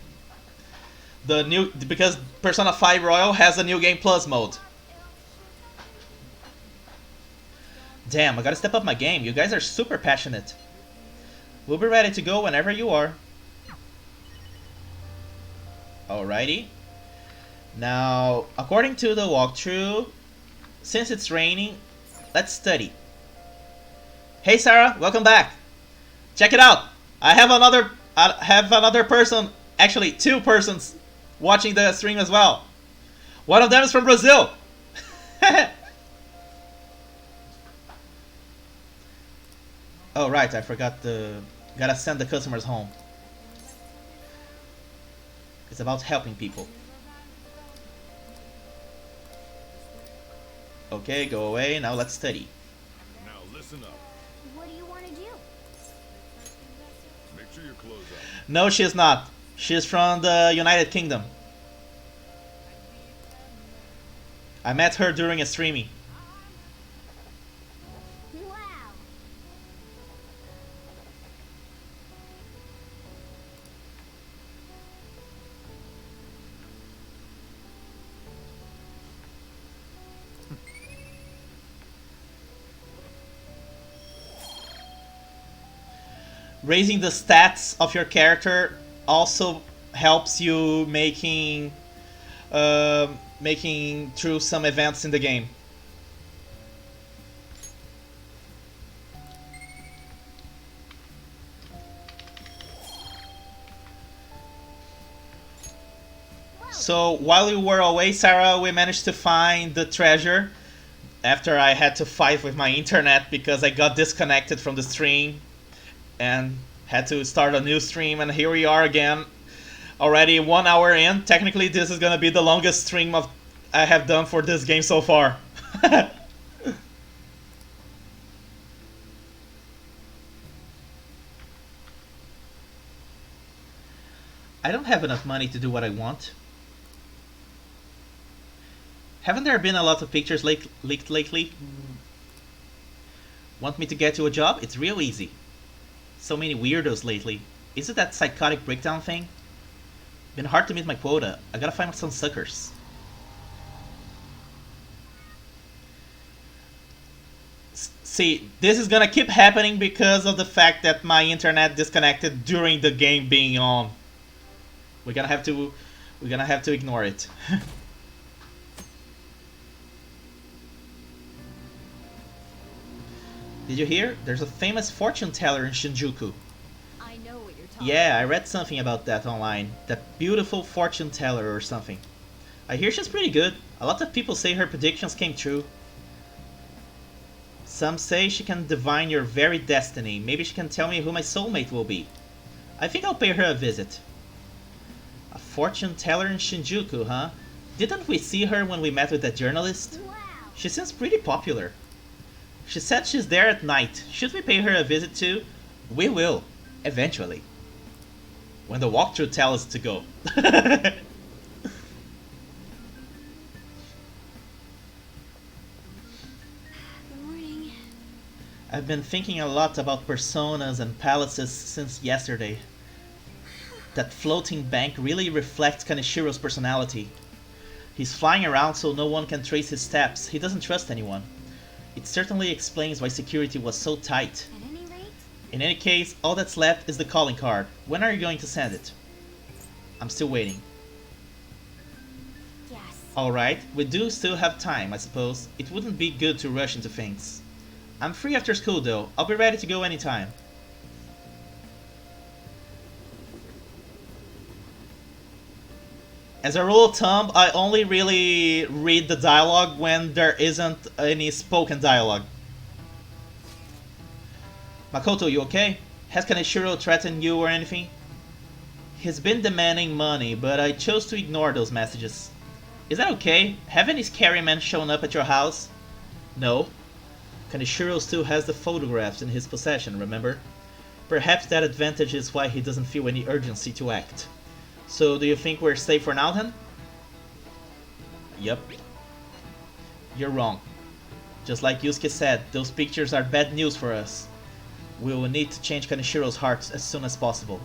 Because Persona 5 Royal has a New Game Plus mode. Damn, I gotta step up my game. You guys are super passionate. We'll be ready to go whenever you are. Alrighty. Now, according to the walkthrough, since it's raining, let's study. Hey Sarah, welcome back. Check it out. I have another person, actually 2 persons, watching the stream as well. One of them is from Brazil. Oh right, I forgot gotta send the customers home. It's about helping people. Okay, go away. Now let's study. Now listen up. What do you want to do? Make sure your clothes up. No, she is not. She is from the United Kingdom. I met her during a streaming. Wow. Raising the stats of your character also helps you making through some events in the game. So while we were away, Sarah, we managed to find the treasure after I had to fight with my internet because I got disconnected from the stream and had to start a new stream, and here we are again, already 1 hour in. Technically this is gonna be the longest stream I have done for this game so far. I don't have enough money to do what I want. Haven't there been a lot of pictures leaked lately? Want me to get you a job? It's real easy. So many weirdos lately. Is it that psychotic breakdown thing? Been hard to meet my quota. I gotta find some suckers. See, this is gonna keep happening because of the fact that my internet disconnected during the game being on. We're gonna have to ignore it. Did you hear? There's a famous fortune teller in Shinjuku. I know what you're talking Yeah, I read something about that online. That beautiful fortune teller or something. I hear she's pretty good. A lot of people say her predictions came true. Some say she can divine your very destiny. Maybe she can tell me who my soulmate will be. I think I'll pay her a visit. A fortune teller in Shinjuku, huh? Didn't we see her when we met with that journalist? Wow. She seems pretty popular. She said she's there at night. Should we pay her a visit too? We will, eventually. When the walkthrough tells us to go. Good morning. I've been thinking a lot about personas and palaces since yesterday. That floating bank really reflects Kaneshiro's personality. He's flying around so no one can trace his steps. He doesn't trust anyone. It certainly explains why security was so tight. At any rate, In any case, all that's left is the calling card. When are you going to send it? I'm still waiting. yes. Alright, we do still have time, I suppose. It wouldn't be good to rush into things. I'm free after school though. I'll be ready to go anytime. As a rule of thumb, I only really read the dialogue when there isn't any spoken dialogue. Makoto, you okay? Has Kaneshiro threatened you or anything? He's been demanding money, but I chose to ignore those messages. Is that okay? Have any scary men shown up at your house? No. Kaneshiro still has the photographs in his possession, remember? Perhaps that advantage is why he doesn't feel any urgency to act. So, do you think we're safe for now then? Yep. You're wrong. Just like Yusuke said, those pictures are bad news for us. We will need to change Kaneshiro's heart as soon as possible.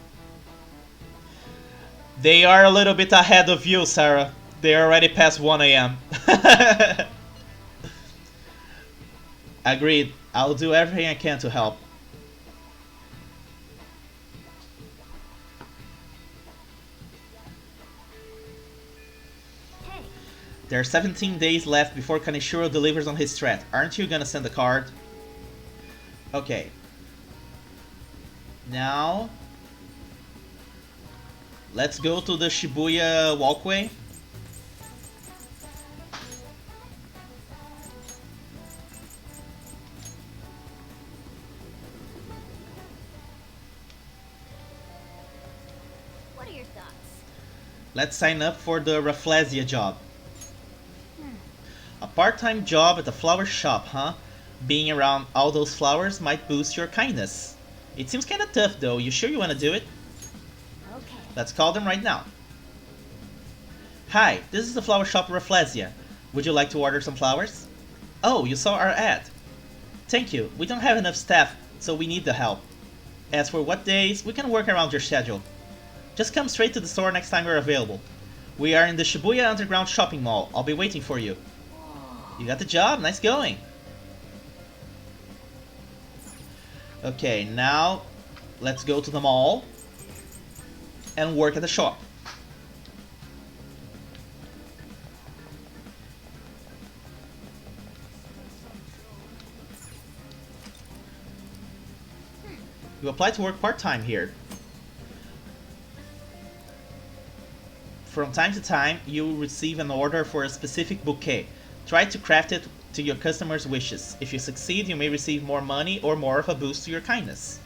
They are a little bit ahead of you, Sarah. They are already past 1 AM. Agreed. I'll do everything I can to help. Hey, There are 17 days left before Kaneshiro delivers on his threat. Aren't you gonna send a card? Okay. Now, let's go to the Shibuya walkway. what are your thoughts? Let's sign up for the Rafflesia job. A part-time job at the flower shop, huh? Being around all those flowers might boost your kindness. It seems kinda tough though. You sure you wanna do it? Okay. Let's call them right now. Hi, this is the flower shop Rafflesia. Would you like to order some flowers? Oh, you saw our ad. Thank you. We don't have enough staff, so we need the help. As for what days, we can work around your schedule. Just come straight to the store next time we're available. We are in the Shibuya Underground Shopping Mall. I'll be waiting for you. You got the job. Nice going. Okay, now let's go to the mall and work at the shop. You apply to work part-time here. From time to time, you will receive an order for a specific bouquet. Try to craft it to your customers' wishes. If you succeed, you may receive more money or more of a boost to your kindness.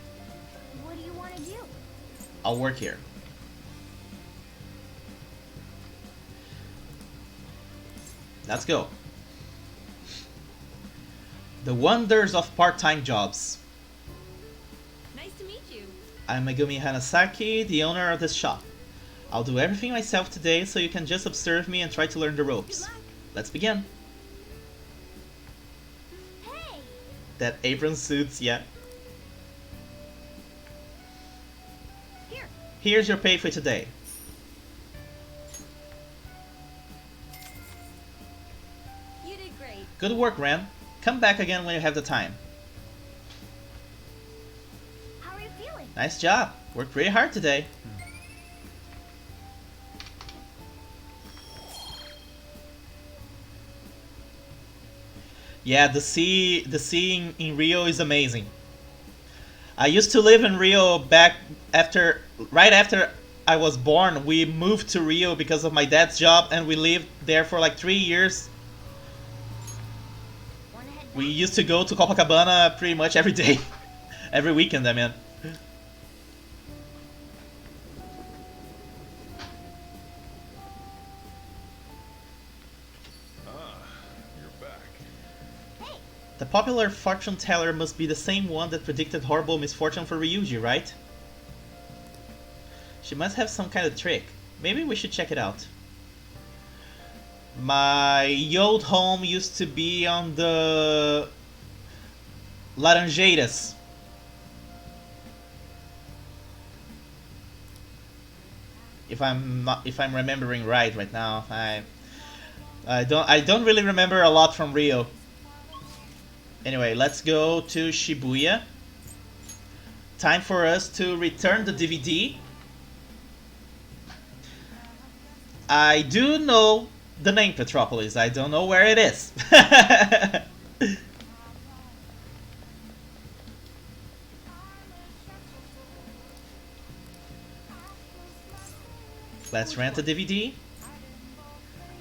What do you want to do? I'll work here. Let's go. The wonders of part-time jobs. Nice to meet you. I'm Megumi Hanasaki, the owner of this shop. I'll do everything myself today, so you can just observe me and try to learn the ropes. Good luck. Let's begin. Hey! That apron suits, yeah. Here. Here's your pay for today. You did great. Good work, Ren. Come back again when you have the time. How are you feeling? Nice job. Worked pretty hard today. Yeah, the sea in Rio is amazing. I used to live in Rio right after I was born. We moved to Rio because of my dad's job, and we lived there for like 3 years. Wanna head We back? used to go to Copacabana pretty much every day, every weekend. I mean. You're back. Hey! The popular fortune teller must be the same one that predicted horrible misfortune for Ryuji, right? She must have some kind of trick. Maybe we should check it out. My old home used to be on the Laranjeiras. If I'm remembering right now, I don't really remember a lot from Rio. Anyway, let's go to Shibuya. Time for us to return the DVD. I do know the name Petropolis. I don't know where it is. Let's rent a DVD.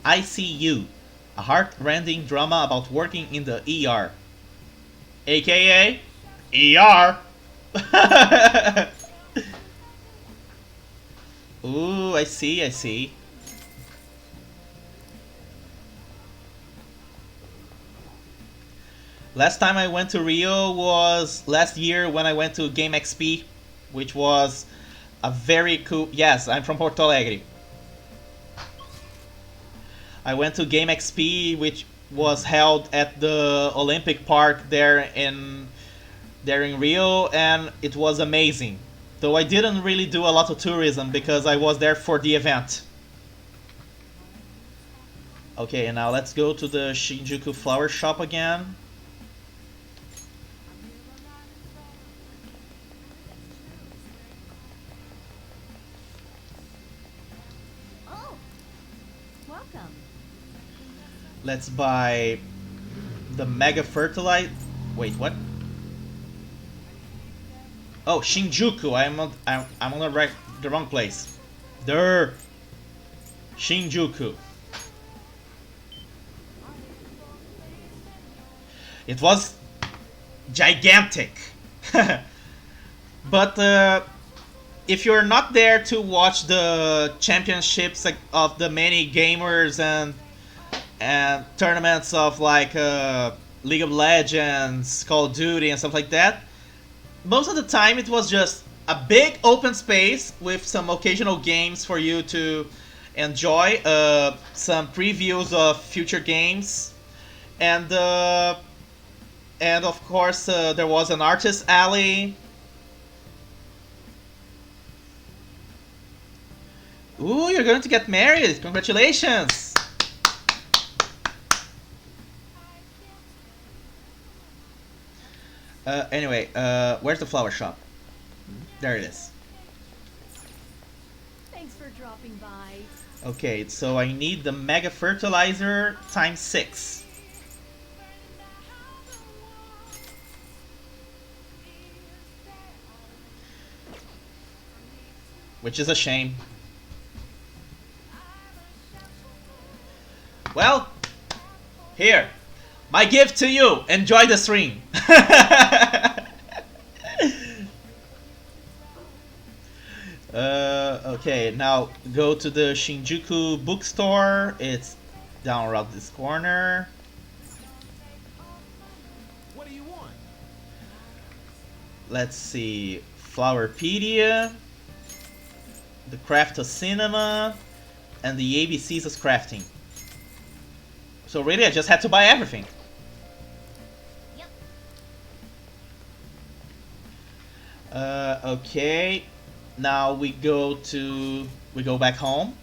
ICU, a heart-rending drama about working in the ER. AKA ER. Ooh, I see, I see. Last time I went to Rio was last year when I went to Game XP, which was a very cool... Yes, I'm from Porto Alegre. I went to Game XP, which was held at the Olympic Park there in Rio, and it was amazing. Though I didn't really do a lot of tourism because I was there for the event. Okay, now let's go to the Shinjuku flower shop again. Oh, welcome. Let's buy the Mega Fertilize. Wait, what? Oh, Shinjuku. I'm on the wrong place. There. Shinjuku. It was gigantic. But if you're not there to watch the championships of the many gamers and tournaments of like League of Legends, Call of Duty, and stuff like that, most of the time it was just a big open space with some occasional games for you to enjoy, some previews of future games, and of course there was an artist alley. Ooh, you're going to get married! Congratulations! Anyway, where's the flower shop? There it is. Thanks for dropping by. Okay, so I need the Mega Fertilizer times 6. Which is a shame. Well, here. My gift to you. Enjoy the stream. Okay, now go to the Shinjuku bookstore. It's down around this corner. What do you want? Let's see. Flowerpedia, the Craft of Cinema, and the ABCs of Crafting. So really, I just had to buy everything. Yep. Okay. Now we go back home.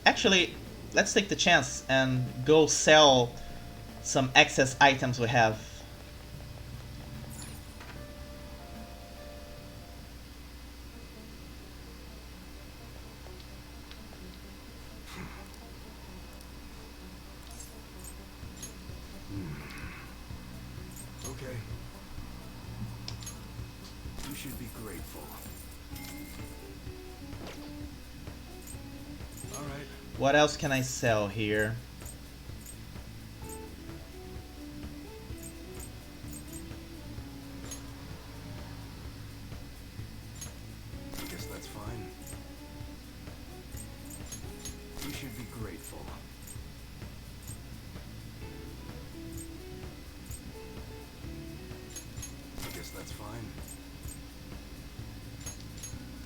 Actually, let's take the chance and go sell some excess items we have. Okay. You should be grateful. All right. What else can I sell here? I guess that's fine. You should be grateful. I guess that's fine.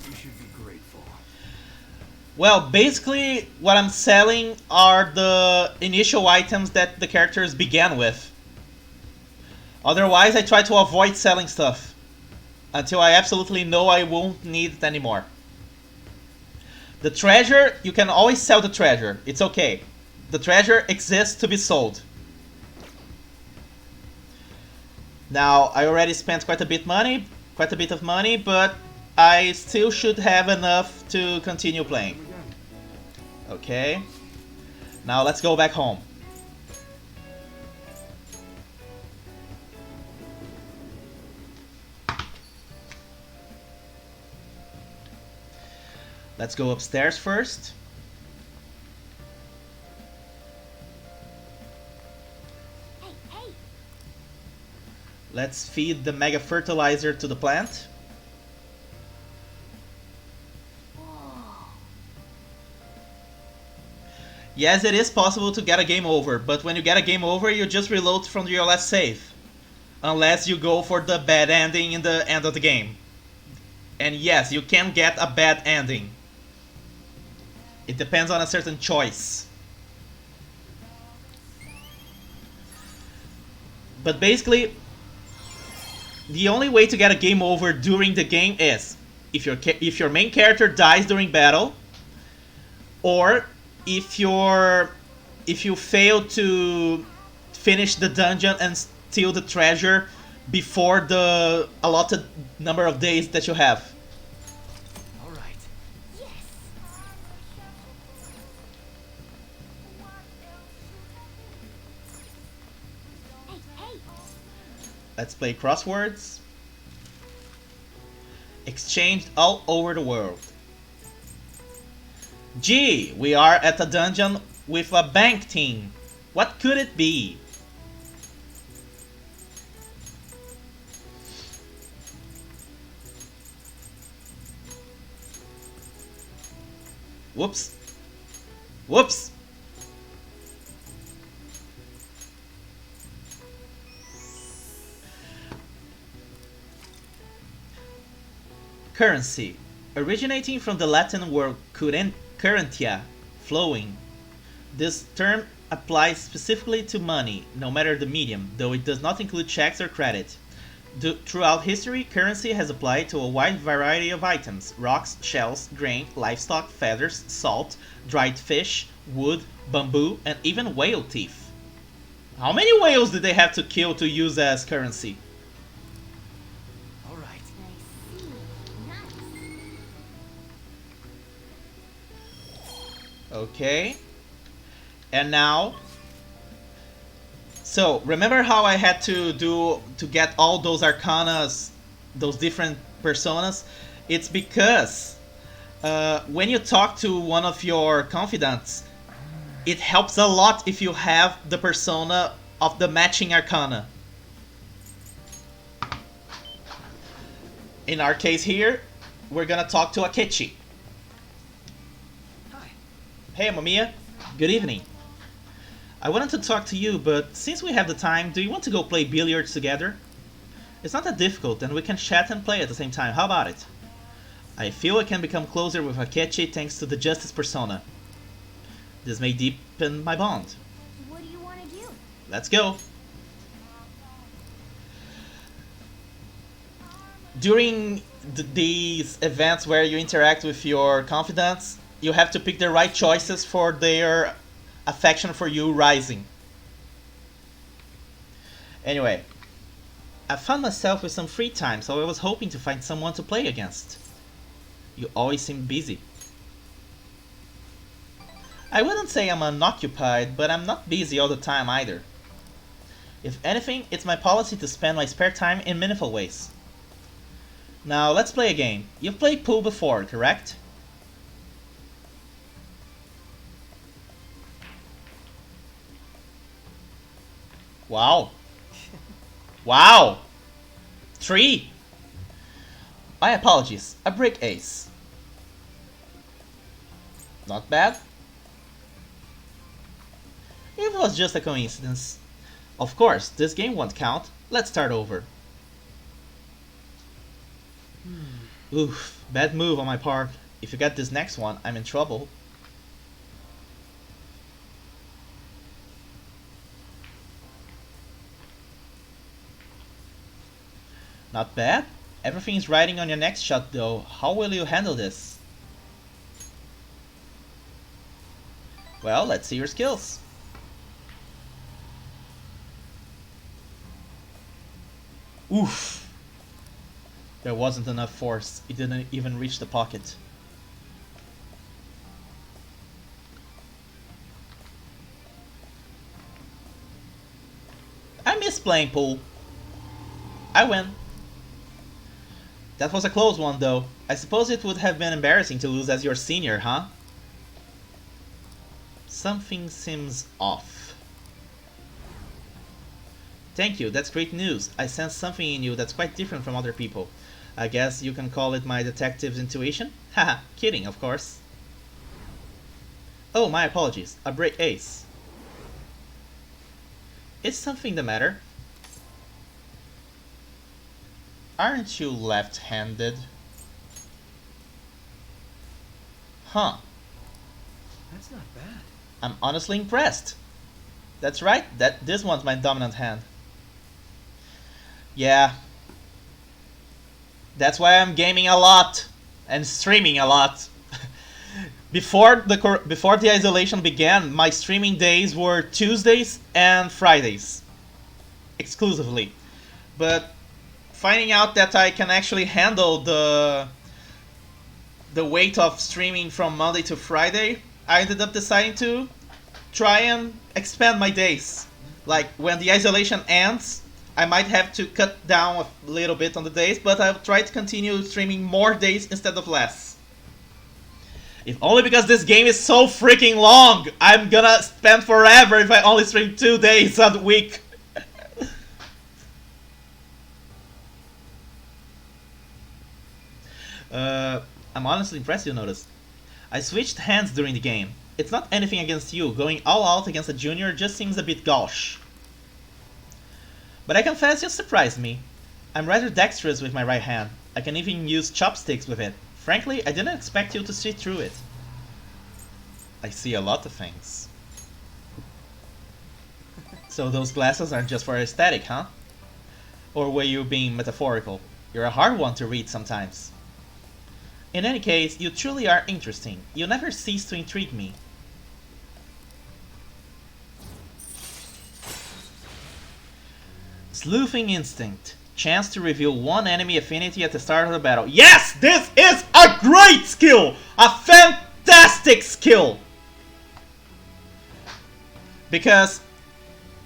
You should be grateful. Well, basically, what I'm selling are the initial items that the characters began with. Otherwise, I try to avoid selling stuff until I absolutely know I won't need it anymore. The treasure, you can always sell the treasure. It's okay. The treasure exists to be sold. Now, I already spent quite a bit of money, but I still should have enough to continue playing. Okay. Now let's go back home. Let's go upstairs first. Hey, hey! Let's feed the mega fertilizer to the plant. Whoa. Yes, it is possible to get a game over, but when you get a game over, you just reload from your last save. Unless you go for the bad ending in the end of the game. And yes, you can get a bad ending. It depends on a certain choice. But basically, the only way to get a game over during the game is if your main character dies during battle, or if you fail to finish the dungeon and steal the treasure before the allotted number of days that you have. All right. Yes! Hey, hey! Let's play crosswords. Exchanged all over the world. Gee, we are at a dungeon with a bank team. What could it be? Whoops. Whoops. Currency. Originating from the Latin word currentia, flowing. This term applies specifically to money, no matter the medium, though it does not include checks or credit. Throughout history, currency has applied to a wide variety of items: rocks, shells, grain, livestock, feathers, salt, dried fish, wood, bamboo, and even whale teeth. How many whales did they have to kill to use as currency? All right. I see. Nice. Okay. And now, so remember how I had to get all those arcanas, those different personas? It's because when you talk to one of your confidants, it helps a lot if you have the persona of the matching arcana. In our case here, we're gonna talk to Akechi. Hi. Hey, Mamiya. Good evening. I wanted to talk to you, but since we have the time, do you want to go play billiards together? It's not that difficult, and we can chat and play at the same time. How about it? I feel I can become closer with Akechi thanks to the Justice persona. This may deepen my bond. What do you want to do? Let's go. During these events where you interact with your confidants, you have to pick the right choices for their affection for you rising. Anyway, I found myself with some free time, so I was hoping to find someone to play against. You always seem busy. I wouldn't say I'm unoccupied, but I'm not busy all the time either. If anything, it's my policy to spend my spare time in meaningful ways. Now, let's play a game. You've played pool before, correct? Wow. Wow! 3! My apologies, a brick ace. Not bad. It was just a coincidence. Of course, this game won't count. Let's start over. Oof, bad move on my part. If you get this next one, I'm in trouble. Not bad. Everything is riding on your next shot though. How will you handle this? Well, let's see your skills. Oof. There wasn't enough force. It didn't even reach the pocket. I miss playing pool. I win. That was a close one though. I suppose it would have been embarrassing to lose as your senior, huh? Something seems off. Thank you, that's great news. I sense something in you that's quite different from other people. I guess you can call it my detective's intuition? Haha, kidding, of course. Oh, my apologies. A break ace. Is something the matter? Aren't you left-handed? Huh. That's not bad. I'm honestly impressed. That's right, this one's my dominant hand. Yeah. That's why I'm gaming a lot and streaming a lot. Before the isolation began, my streaming days were Tuesdays and Fridays. Exclusively. But finding out that I can actually handle the weight of streaming from Monday to Friday, I ended up deciding to try and expand my days. Like, when the isolation ends, I might have to cut down a little bit on the days, but I'll try to continue streaming more days instead of less. If only because this game is so freaking long! I'm gonna spend forever if I only stream 2 days a week. I'm honestly impressed you noticed. I switched hands during the game. It's not anything against you. Going all out against a junior just seems a bit gauche. But I confess you surprised me. I'm rather dexterous with my right hand. I can even use chopsticks with it. Frankly, I didn't expect you to see through it. I see a lot of things. So those glasses aren't just for aesthetic, huh? Or were you being metaphorical? You're a hard one to read sometimes. In any case, you truly are interesting. You never cease to intrigue me. Sleuthing Instinct. Chance to reveal one enemy affinity at the start of the battle. Yes! This is a great skill! A fantastic skill! Because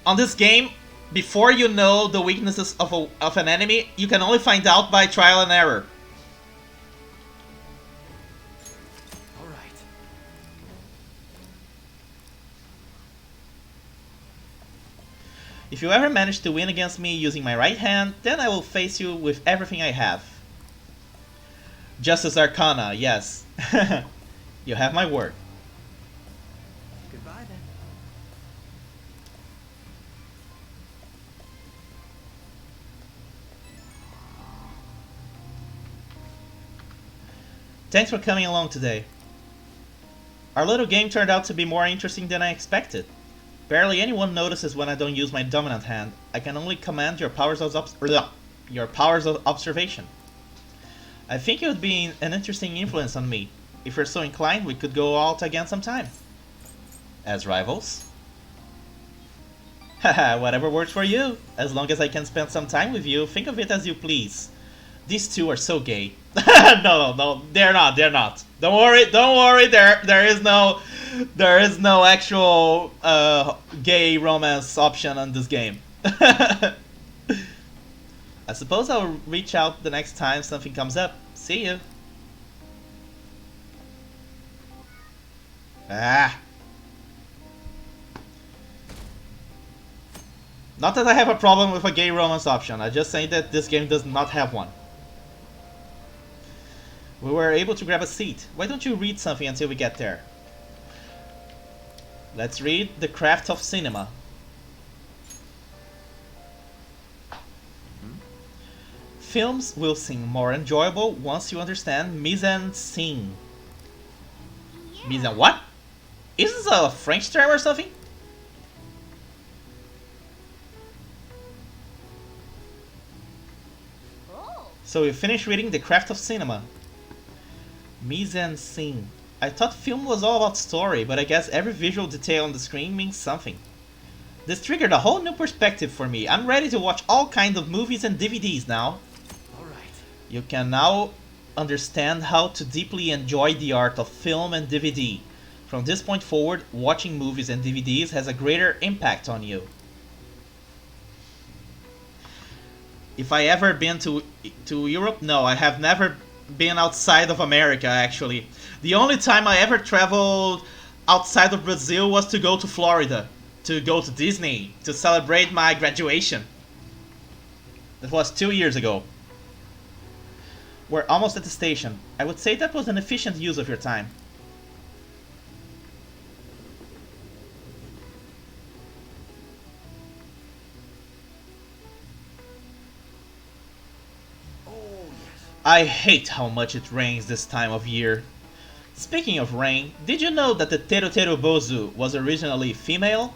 on this game, before you know the weaknesses of an enemy, you can only find out by trial and error. Alright. If you ever manage to win against me using my right hand, then I will face you with everything I have. Justice Arcana, yes. You have my word. Goodbye then. Thanks for coming along today. Our little game turned out to be more interesting than I expected. Barely anyone notices when I don't use my dominant hand. I can only command your powers of observation. I think it would be an interesting influence on me. If you're so inclined, we could go out again sometime. As rivals? Haha, whatever works for you. As long as I can spend some time with you, think of it as you please. These two are so gay. No, they're not. Don't worry. There is no actual gay romance option on this game. I suppose I'll reach out the next time something comes up. See you. Ah. Not that I have a problem with a gay romance option. I just say that this game does not have one. We were able to grab a seat. Why don't you read something until we get there? Let's read The Craft of Cinema. Films will seem more enjoyable once you understand mise en scene. Yeah. Mise en what? Is this a French term or something? Oh. So we finished reading The Craft of Cinema. Mise en scene. I thought film was all about story, but I guess every visual detail on the screen means something. This triggered a whole new perspective for me. I'm ready to watch all kinds of movies and DVDs now. Alright. You can now understand how to deeply enjoy the art of film and DVD. From this point forward, watching movies and DVDs has a greater impact on you. If I ever been to Europe, no, I have never being outside of America, actually. The only time I ever traveled outside of Brazil was to go to Florida, to go to Disney, to celebrate my graduation. That was 2 years ago. We're almost at the station. I would say that was an efficient use of your time. I hate how much it rains this time of year. Speaking of rain, did you know that the Teru Teru Bozu was originally female?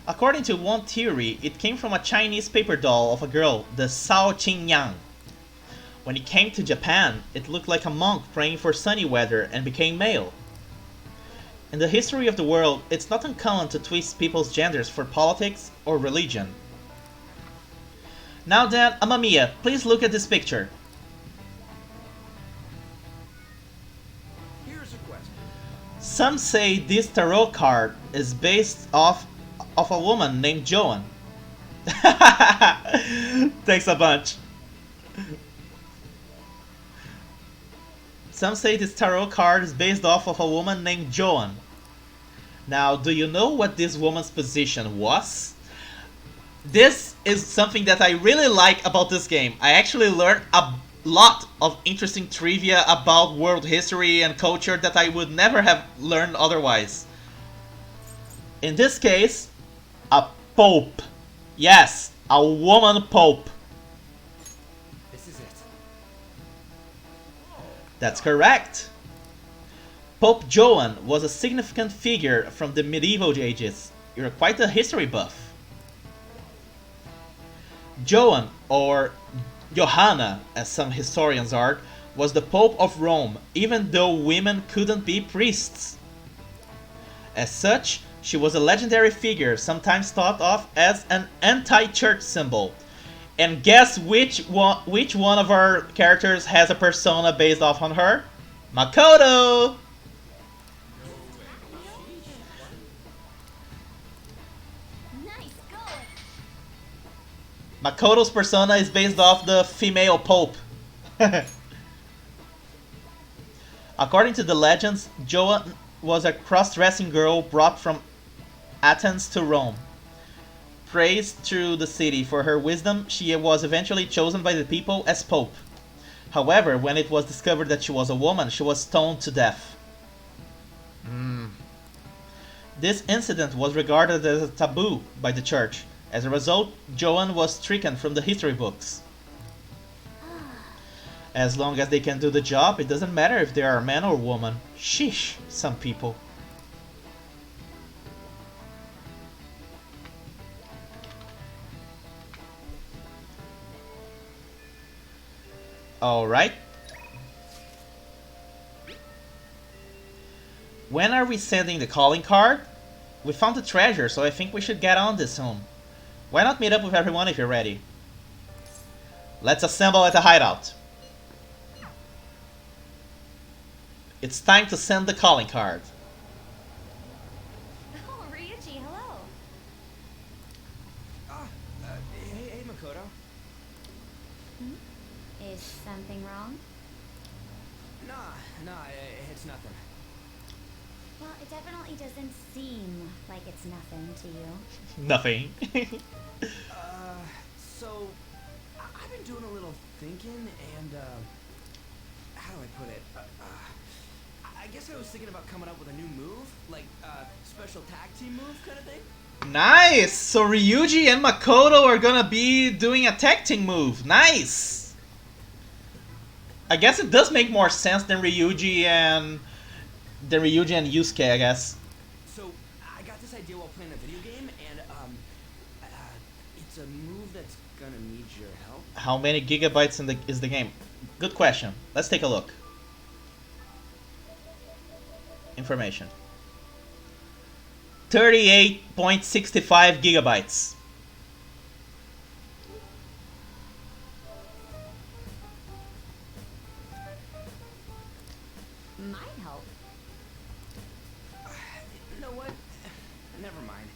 According to one theory, it came from a Chinese paper doll of a girl, the Sao Qing Yang. When it came to Japan, it looked like a monk praying for sunny weather and became male. In the history of the world, it's not uncommon to twist people's genders for politics or religion. Now then, Amamiya, please look at this picture. Some say this tarot card is based off of a woman named Joan. Thanks a bunch. Some say this tarot card is based off of a woman named Joan. Now, do you know what this woman's position was? This is something that I really like about this game. I actually learned a lot of interesting trivia about world history and culture that I would never have learned otherwise. In this case, a pope. Yes, a woman pope. This is it. That's correct. Pope Joan was a significant figure from the medieval ages. You're quite a history buff. Joan, or Johanna, as some historians are, was the Pope of Rome, even though women couldn't be priests. As such, she was a legendary figure, sometimes thought of as an anti-church symbol. And guess which one of our characters has a persona based off on her? Makoto! Makoto's persona is based off the female pope. According to the legends, Joan was a cross-dressing girl brought from Athens to Rome. Praised through the city for her wisdom, she was eventually chosen by the people as pope. However, when it was discovered that she was a woman, she was stoned to death. This incident was regarded as a taboo by the church. As a result, Joan was stricken from the history books. As long as they can do the job, it doesn't matter if they are man or woman. Sheesh, some people. Alright. When are we sending the calling card? We found the treasure, so I think we should get on this soon. Why not meet up with everyone if you're ready? Let's assemble at the hideout. It's time to send the calling card. Oh, Ryuji, hello. Hey, Makoto. Is something wrong? Nah, it's nothing. Well, it definitely doesn't seem like it's nothing to you. Nothing. So, I've been doing a little thinking, and, how do I put it? I guess I was thinking about coming up with a new move, like, special tag team move kind of thing. Nice! So Ryuji and Makoto are gonna be doing a tag team move. Nice! I guess it does make more sense than Ryuji and Yusuke, I guess. So, I got this idea while playing a video game, and, it's a move that's gonna need your help. How many gigabytes is the game? Good question. Let's take a look. Information. 38.65 gigabytes. Might help. You know what? Never mind.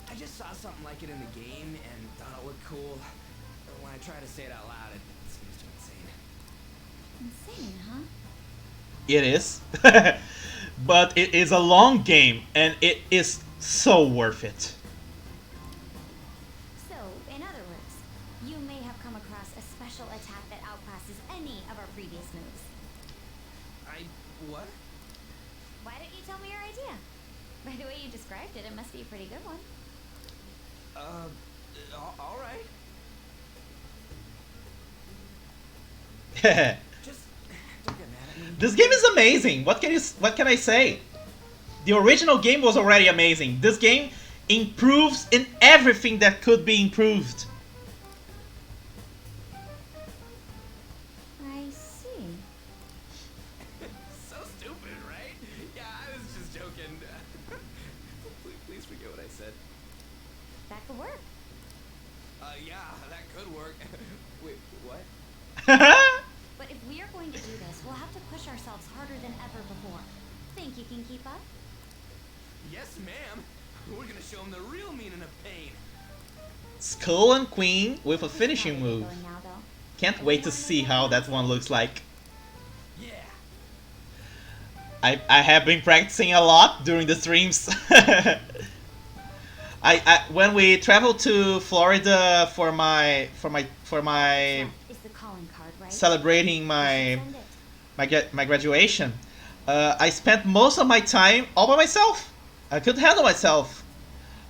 I just saw something like it in the game and thought it looked cool. But when I try to say it out loud, it seems too insane. Insane, huh? It is. But it is a long game, and it is so worth it. So, in other words, you may have come across a special attack that outclasses any of our previous moves. What? Why don't you tell me your idea? By the way you described it, it must be a pretty good one. Alright. Just don't get mad at me. This game is amazing. What can I say? The original game was already amazing. This game improves in everything that could be improved. I see. So stupid, right? Yeah, I was just joking. Please forget what I said. That could work. Yeah, that could work. Wait, what? But if we are going to do this, we'll have to push ourselves harder than ever before. Think you can keep up? Yes, ma'am. We're gonna show him the real meaning of pain. Skull and Queen with a finishing How are you move. going now, though? Can't wait to see how that one looks like. Yeah. I have been practicing a lot during the streams. I when we traveled to Florida for my That is the calling card, right? celebrating Send it. my graduation, I spent most of my time all by myself. I couldn't handle myself.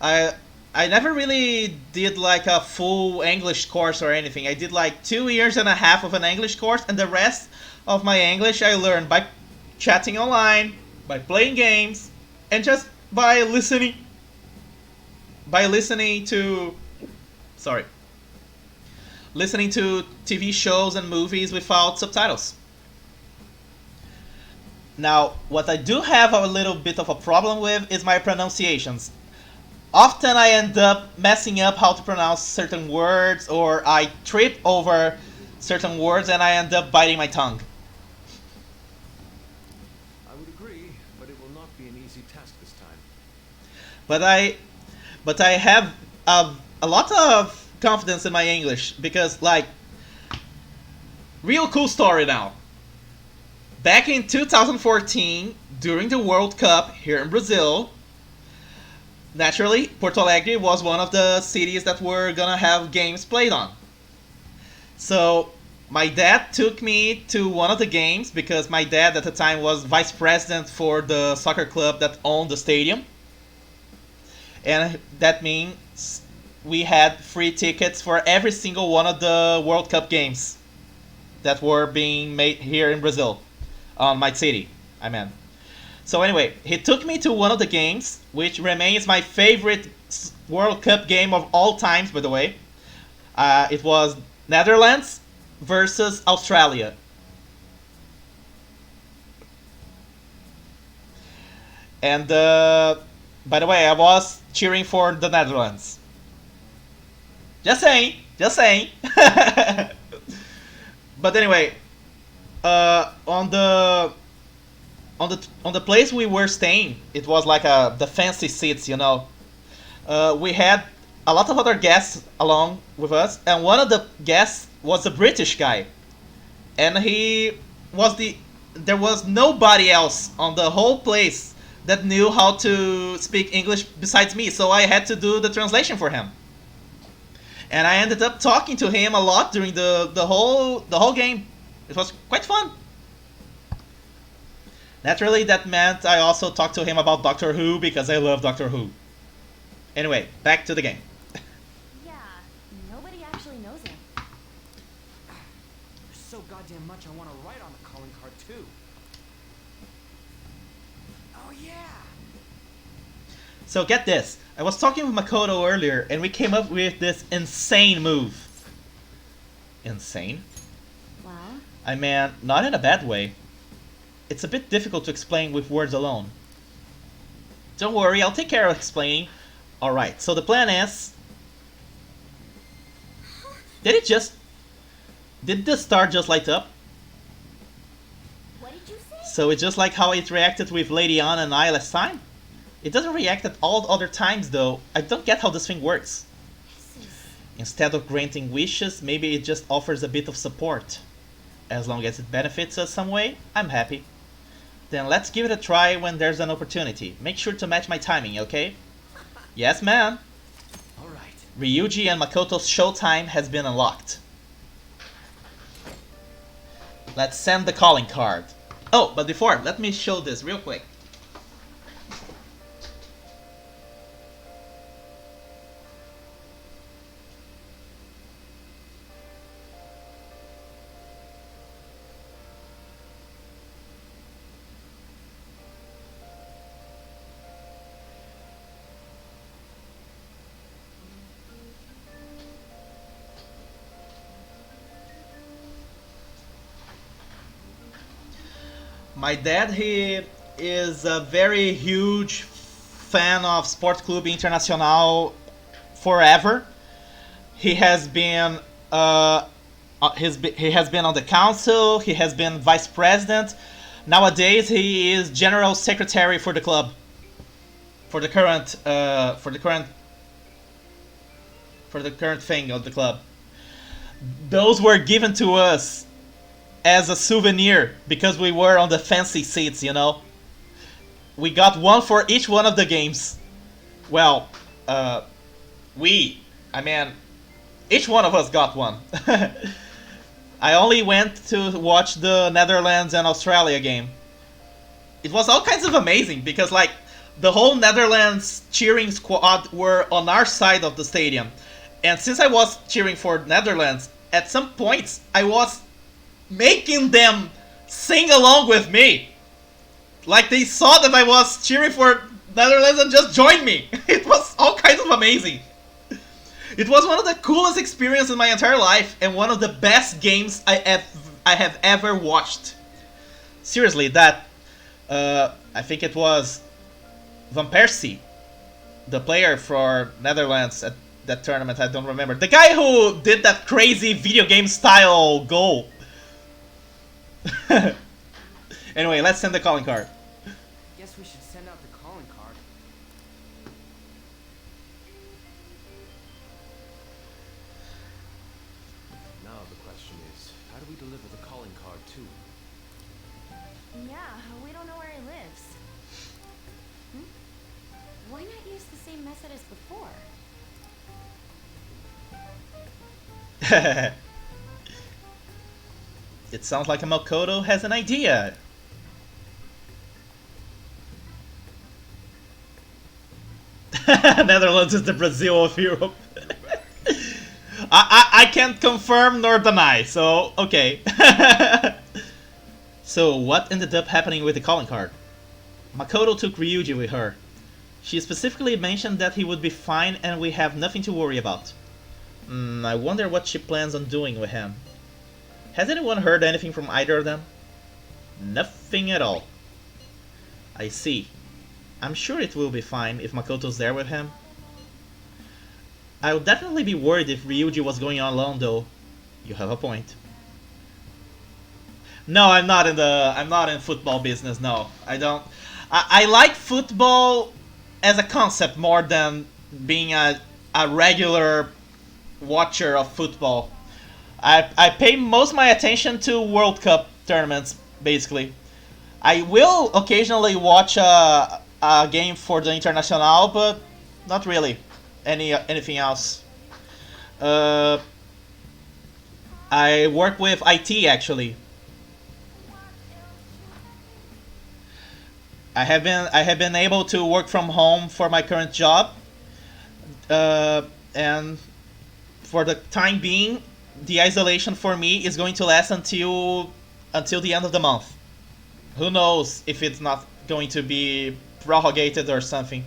I never really did like a full English course or anything. I did like 2 years and a half of an English course, and the rest of my English I learned by chatting online, by playing games, and just by listening. Listening to TV shows and movies without subtitles. Now, what I do have a little bit of a problem with is my pronunciations. Often I end up messing up how to pronounce certain words, or I trip over certain words and I end up biting my tongue. I would agree, but it will not be an easy task this time. But I have a lot of confidence in my English because, like, real cool story now. Back in 2014, during the World Cup here in Brazil, naturally, Porto Alegre was one of the cities that were gonna have games played on. So my dad took me to one of the games because my dad at the time was vice president for the soccer club that owned the stadium. And that means we had free tickets for every single one of the World Cup games that were being made here in Brazil, on my city, I mean. So anyway, he took me to one of the games, which remains my favorite World Cup game of all times, by the way. It was Netherlands versus Australia. And by the way, I was cheering for the Netherlands. Just saying, just saying. But anyway, on the place we were staying, it was like the fancy seats, you know. We had a lot of other guests along with us, and one of the guests was a British guy, and there was nobody else on the whole place that knew how to speak English besides me, so I had to do the translation for him. And I ended up talking to him a lot during the whole game. It was quite fun. Naturally, that meant I also talked to him about Doctor Who because I love Doctor Who. Anyway, back to the game. Yeah, nobody actually knows it. There's so goddamn much I want to write on the calling card, too. Oh, yeah. So get this. I was talking with Makoto earlier, and we came up with this insane move. Insane? Well, I mean, not in a bad way. It's a bit difficult to explain with words alone. Don't worry, I'll take care of explaining. Alright, so the plan is... Did the star just light up? what did you say? So it's just like how it reacted with Lady Anna and I last time? It doesn't react at all other times though. I don't get how this thing works. This is... Instead of granting wishes, maybe it just offers a bit of support. As long as it benefits us some way, I'm happy. Then let's give it a try when there's an opportunity. Make sure to match my timing, okay? Yes, ma'am. All right. Ryuji and Makoto's showtime has been unlocked. Let's send the calling card. Oh, but before, let me show this real quick. My dad, he is a very huge fan of Sport Clube Internacional forever. He has been he has been on the council. He has been vice president. Nowadays, he is general secretary for the club. For the current thing of the club. Those were given to us as a souvenir because we were on the fancy seats, you know. We got one for each one of the games. Well, I mean, each one of us got one. I only went to watch the Netherlands and Australia game. It was all kinds of amazing because, like, the whole Netherlands cheering squad were on our side of the stadium. And since I was cheering for Netherlands, at some points I was making them sing along with me. Like they saw that I was cheering for Netherlands and just joined me. It was all kinds of amazing. It was one of the coolest experiences in my entire life and one of the best games I have ever watched. Seriously, that I think it was Van Persie, the player for Netherlands at that tournament. I don't remember. The guy who did that crazy video game style goal. Anyway, let's send the calling card. Guess we should send out the calling card. Now the question is, how do we deliver the calling card to him? Yeah, we don't know where he lives. Why not use the same method as before? It sounds like a Makoto has an idea. Netherlands is the Brazil of Europe. I can't confirm nor deny, so okay. So what ended up happening with the calling card? Makoto took Ryuji with her. She specifically mentioned that he would be fine and we have nothing to worry about. I wonder what she plans on doing with him. Has anyone heard anything from either of them? Nothing at all. I see. I'm sure it will be fine if Makoto's there with him. I would definitely be worried if Ryuji was going on alone though. You have a point. No, I'm not in football business, no. I don't. I like football as a concept more than being a regular watcher of football. I pay most of my attention to World Cup tournaments, basically. I will occasionally watch a game for the Internacional, but not really anything else. I work with IT actually. I have been able to work from home for my current job, and for the time being, the isolation for me is going to last until the end of the month. Who knows if it's not going to be prorogated or something.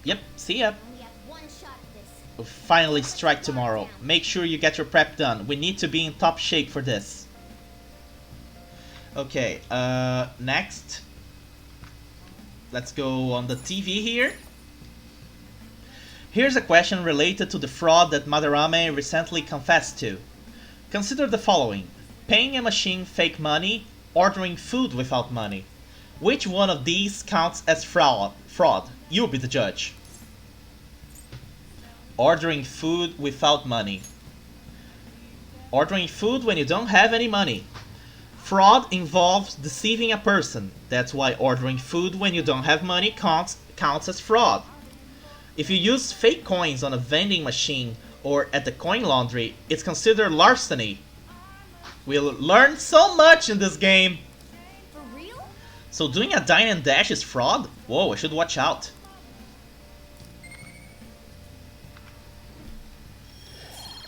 Yep, see ya. Only have one shot at this. We'll finally strike tomorrow. Make sure you get your prep done. We need to be in top shape for this. Okay, next. Let's go on the TV here. Here's a question related to the fraud that Madarame recently confessed to. Consider the following. Paying a machine fake money, ordering food without money. Which one of these counts as fraud? You'll be the judge. Ordering food without money. Ordering food when you don't have any money. Fraud involves deceiving a person. That's why ordering food when you don't have money counts as fraud. If you use fake coins on a vending machine or at the coin laundry, it's considered larceny. We'll learn so much in this game. For real? So doing a dine and dash is fraud? Whoa, I should watch out.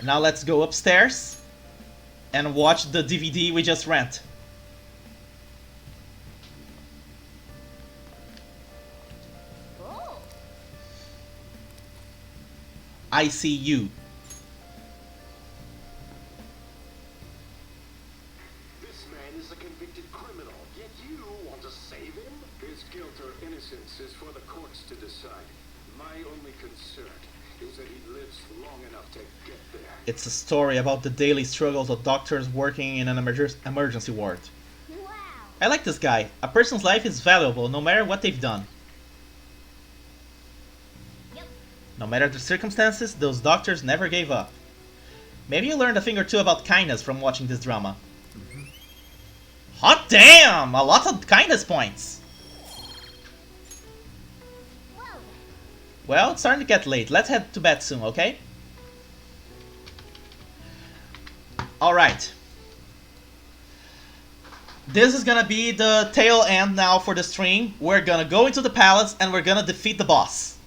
Now let's go upstairs and watch the DVD we just rent. Oh. I see you. This man is a convicted criminal, yet you want to save him? His guilt or innocence is for the courts to decide. My only concern is that he lives long enough to get there. It's a story about the daily struggles of doctors working in an emergency ward. Wow. I like this guy. A person's life is valuable no matter what they've done. Yep. No matter the circumstances, those doctors never gave up. Maybe you learned a thing or two about kindness from watching this drama. Hot damn! A lot of kindness points! Whoa. Well, it's starting to get late. Let's head to bed soon, okay? Alright. This is gonna be the tail end now for the stream. We're gonna go into the palace and we're gonna defeat the boss.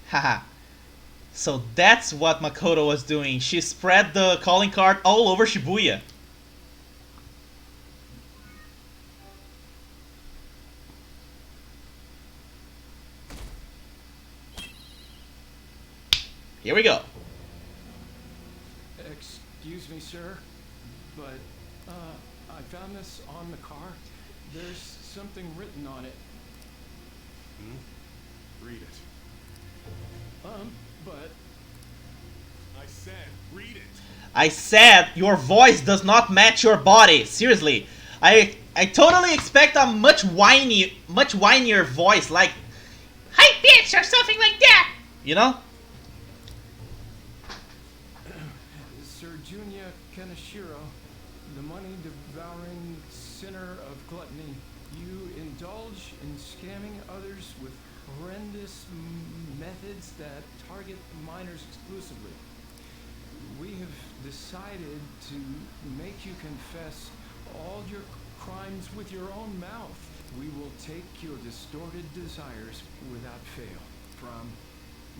Haha. So that's what Makoto was doing. She spread the calling card all over Shibuya. Here we go. Excuse me, sir, but I found this on the car. There's something written on it. Read it. But I said, read it. I said your voice does not match your body. Seriously. I totally expect a much whinier voice, like "Hi bitch" or something like that. You know? Sir Junya Kaneshiro, the money-devouring sinner of gluttony, you indulge in scamming others with horrendous methods that target minors exclusively. We have decided to make you confess all your crimes with your own mouth. We will take your distorted desires without fail from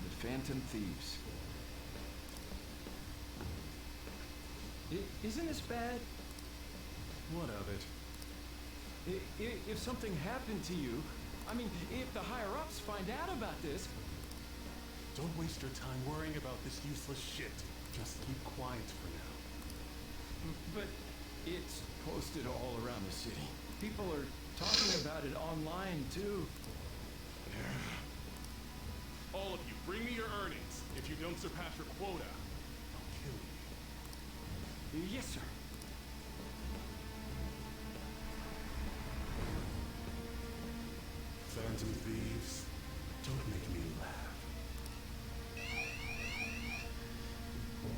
the Phantom Thieves. Isn't this bad? What of it? If something happened to you, I mean, if the higher-ups find out about this... Don't waste your time worrying about this useless shit. Just keep quiet for now. But it's posted all around the city. People are talking about it online, too. All of you, bring me your earnings. If you don't surpass your quota, I'll kill you. Yes, sir. Phantom thieves, don't make me laugh.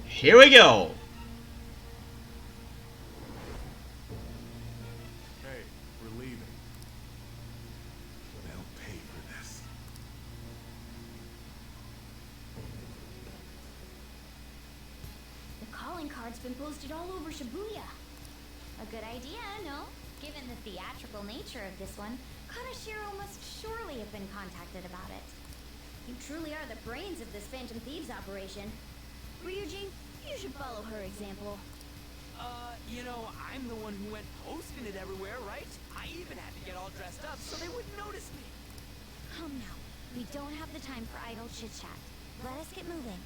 Here we go. Hey, we're leaving. They'll pay for this. The calling card's been posted all over Shibuya. A good idea, no? Given the theatrical nature of this one, Kaneshiro must surely have been contacted about it. You truly are the brains of this Phantom Thieves operation. Ryuji, you should follow her example. You know, I'm the one who went posting it everywhere, right? I even had to get all dressed up so they wouldn't notice me. Come now, we don't have the time for idle chit-chat. Let us get moving.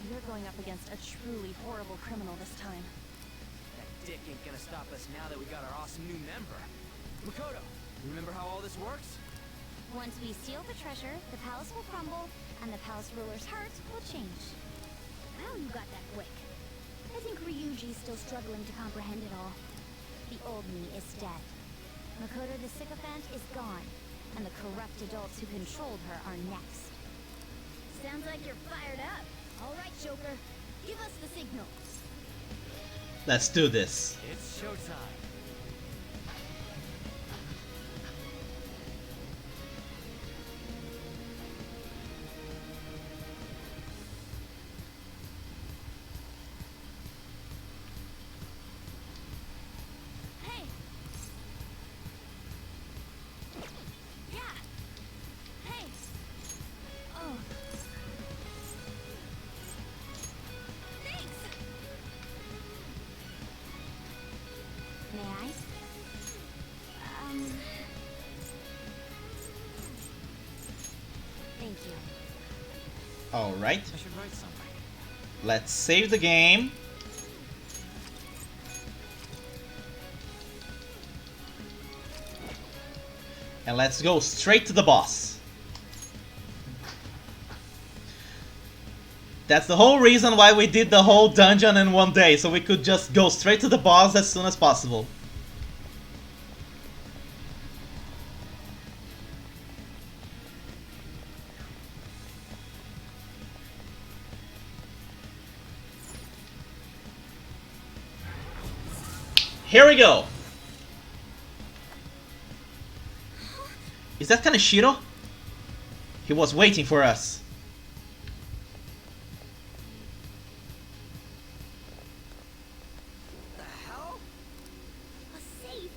You're going up against a truly horrible criminal this time. That dick ain't gonna stop us now that we got our awesome new member. Makoto, remember how all this works? Once we steal the treasure, the palace will crumble, and the palace ruler's heart will change. How you got that quick? I think Ryuji's still struggling to comprehend it all. The old me is dead. Makoto the sycophant is gone, and the corrupt adults who controlled her are next. Sounds like you're fired up. All right, Joker. Give us the signal. Let's do this. It's showtime. Hey. Yeah. Hey. Oh. Thanks. May I? Thank you. Alright, I should write something. let's save the game. And let's go straight to the boss. That's the whole reason why we did the whole dungeon in one day, so we could just go straight to the boss as soon as possible. Here we go! Is that Kaneshiro? He was waiting for us. The hell? A safe?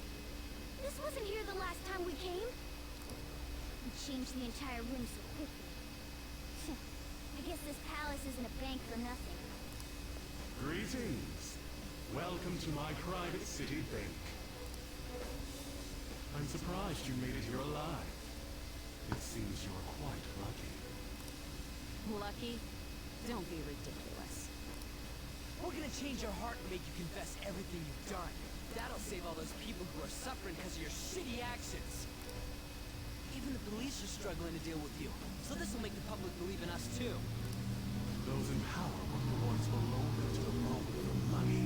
This wasn't here the last time we came. We changed the entire room so quickly. I guess this palace isn't a bank for nothing. Greetings. Welcome to my private city bank. I'm surprised you made it here alive. It seems you're quite lucky. Lucky? Don't be ridiculous. We're gonna change your heart and make you confess everything you've done. That'll save all those people who are suffering because of your shitty actions. Even the police are struggling to deal with you, so this will make the public believe in us too. Those in power want the ones below them to the bone for money.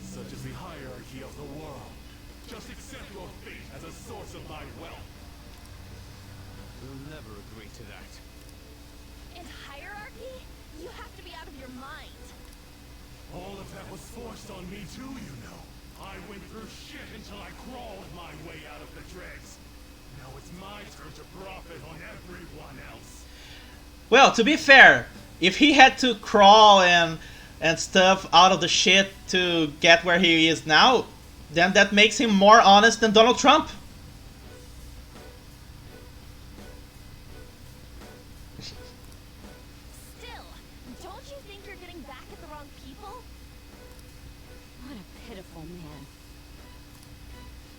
Such is the hierarchy of the world. Just accept your fate as a source of my wealth. We'll never agree to that. And hierarchy? You have to be out of your mind. All of that was forced on me too, you know. I went through shit until I crawled my way out of the dregs. Now it's my turn to profit on everyone else. Well, to be fair, if he had to crawl and stuff out of the shit to get where he is now, then that makes him more honest than Donald Trump. Still, don't you think you're getting back at the wrong people? What a pitiful man.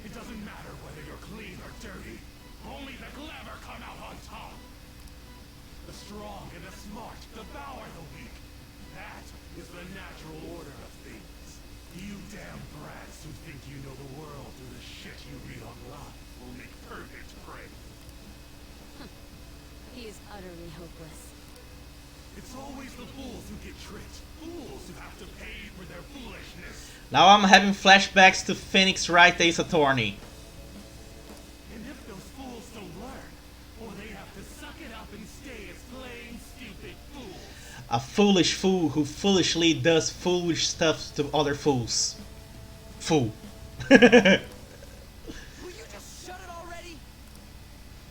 It doesn't matter whether you're clean or dirty. Only the clever come out on top. The strong and the smart devour the weak. That is the natural order of things. You damn brats who think you know the world through the shit you read online will make perfect prey. He is utterly hopeless. It's always the fools who get tricked. Fools who have to pay for their foolishness. Now I'm having flashbacks to Phoenix Wright Ace Attorney. And if those fools don't learn, or they have to suck it up and stay as plain stupid fools. A foolish fool who foolishly does foolish stuff to other fools. Fool. Will you just shut it already?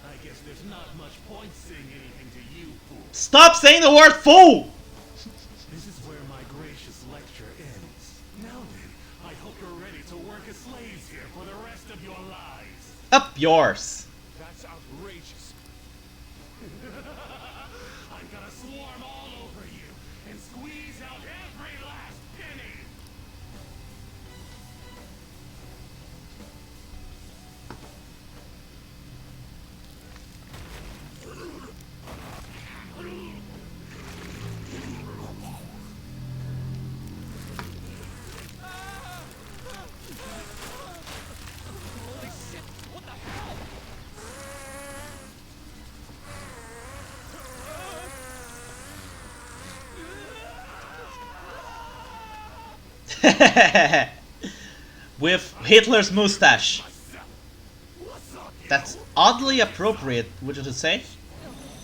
I guess there's not much point saying anything to you, fools. Stop saying the word fool! This is where my gracious lecture ends. Now then, I hope you're ready to work as slaves here for the rest of your lives. Up yours. That's outrageous. I'm gonna swarm all over you and squeeze out every last penny. Holy shit, what the hell? With Hitler's mustache. What's up, you? That's oddly appropriate, would you say?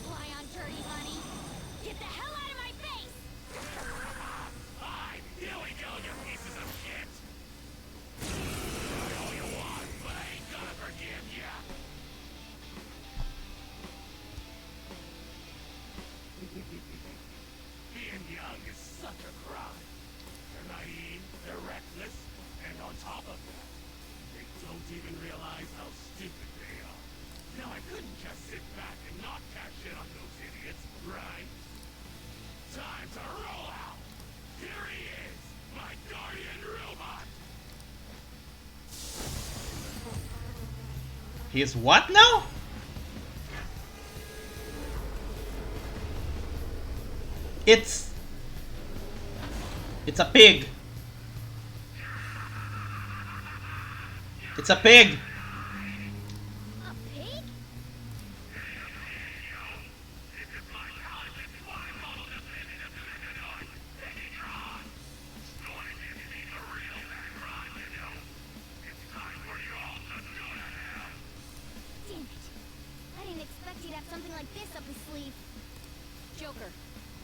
Fly on, dirty bunny. He's what now? It's a pig. It's a pig. A pig? Damn it. I didn't expect he'd have something like this up his sleeve. Joker,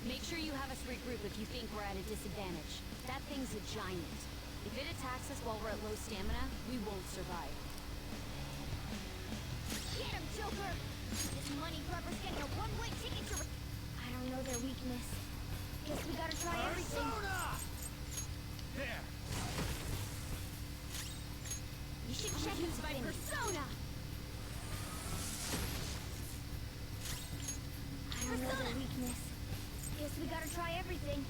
make sure you have us regroup if you think we're at a disadvantage. That thing's a giant. If it attacks us while we're at low stamina, we won't survive. Get him, Joker! This money grubber's getting a one-way ticket to... I don't know their weakness. Guess we gotta try everything. There. You should check his persona! I don't know their weakness. Guess we gotta try everything.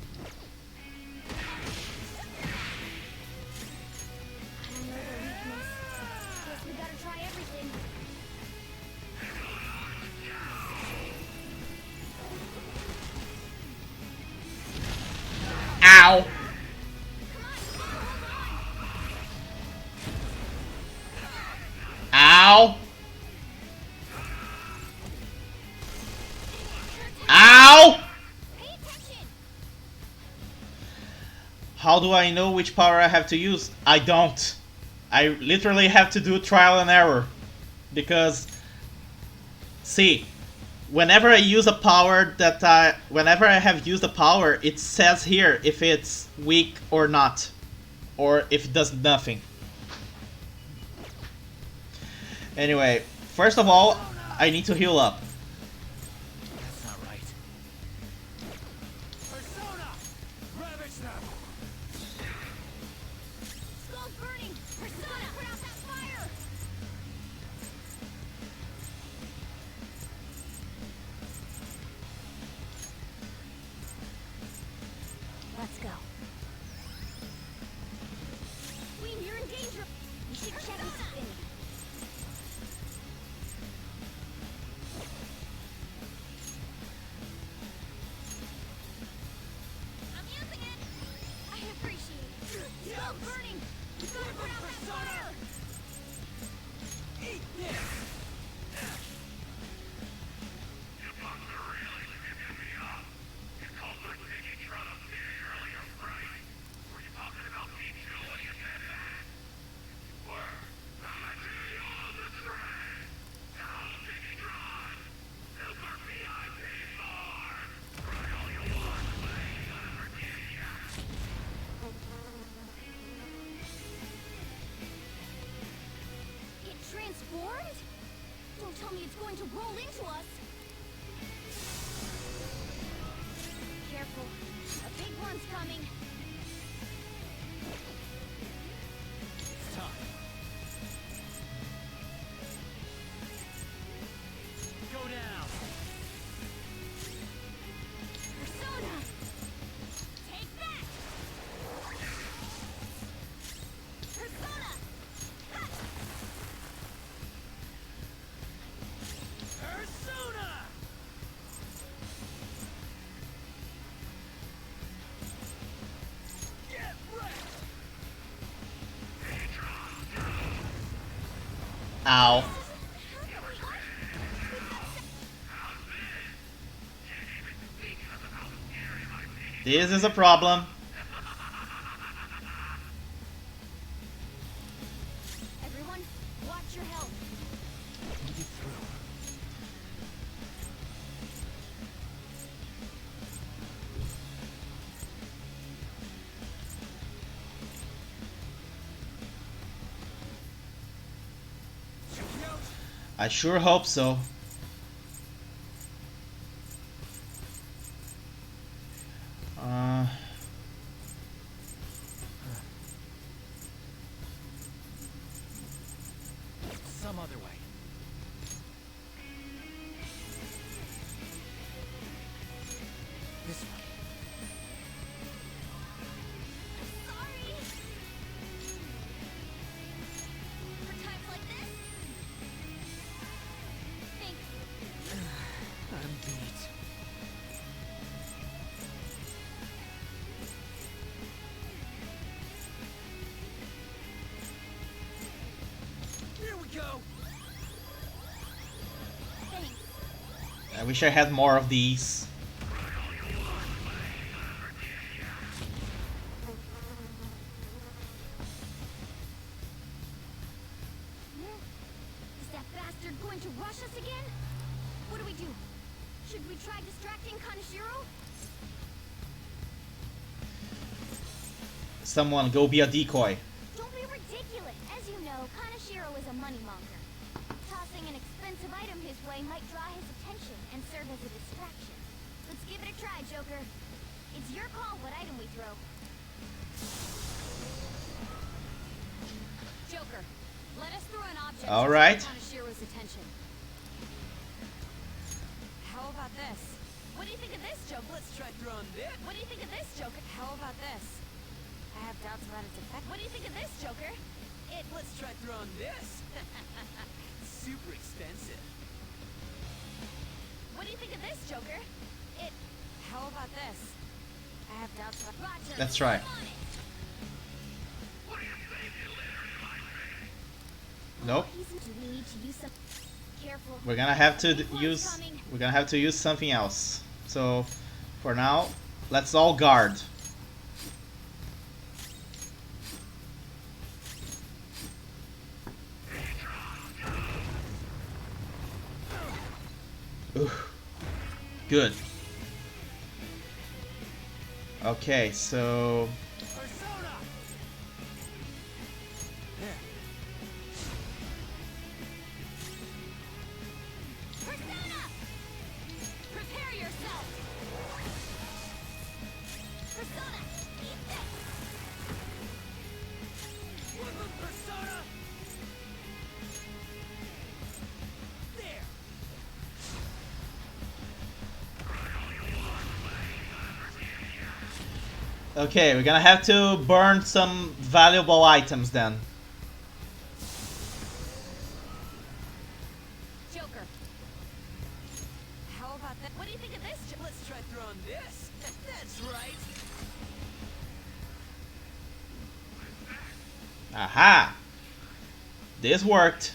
I don't know their weakness. Guess we gotta try everything. Ow. Ow. Ow! Pay attention! How do I know which power I have to use? I don't. I literally have to do trial and error. Because, see, whenever I use a power whenever I have used a power, it says here if it's weak or not. Or if it does nothing. Anyway, first of all, I need to heal up. That's not right. Persona! Ravage them! Skull's burning! Persona! Put out that fire! Let's go. Queen, you're in danger! You should check his affinity. I'm using it! I appreciate it. Skull's burning! You gotta put out that fire! Eat this! It transformed? Don't tell me it's going to roll into us! Careful. A big one's coming. It's time. Go down! Persona! Take that! Persona! Ha! Persona! Get wrecked! Ow. This is a problem. Everyone, watch your health. I sure hope so. Some other way. This way. Sorry! For times like this, go. Thanks. I wish I had more of these. Is that bastard going to rush us again? What do we do? Should we try distracting Kaneshiro? Someone go be a decoy. Don't be ridiculous. As you know, Kaneshiro is a moneymonger. Tossing an expensive item his way might draw his attention and serve as a distraction. Let's give it a try, Joker. It's your call what item we throw. Joker, let us throw an object All to right. draw Kaneshiro's attention. How about this? What do you think of this, Joker? Let's try throwing this. What do you think of this, Joker? How about this? I have doubts about its effect. What do you think of this, Joker? Let's try throwing this. Super expensive. What do you think of this, Joker? How about this? I have doubts about Roger. Let's try. I'm on it. Nope. Do we need to use some? Careful. We're gonna have to Big one's use. coming. We're gonna have to use something else. So, for now, let's all guard. Ooh. Good. Okay, so Persona. Persona! Prepare yourself! Persona! Eat this! Woodland Persona. There. okay, we're gonna have to burn some valuable items then. Joker. How about that? What do you think of this, Joker? Let's try throwing this. That's right. Aha! This worked.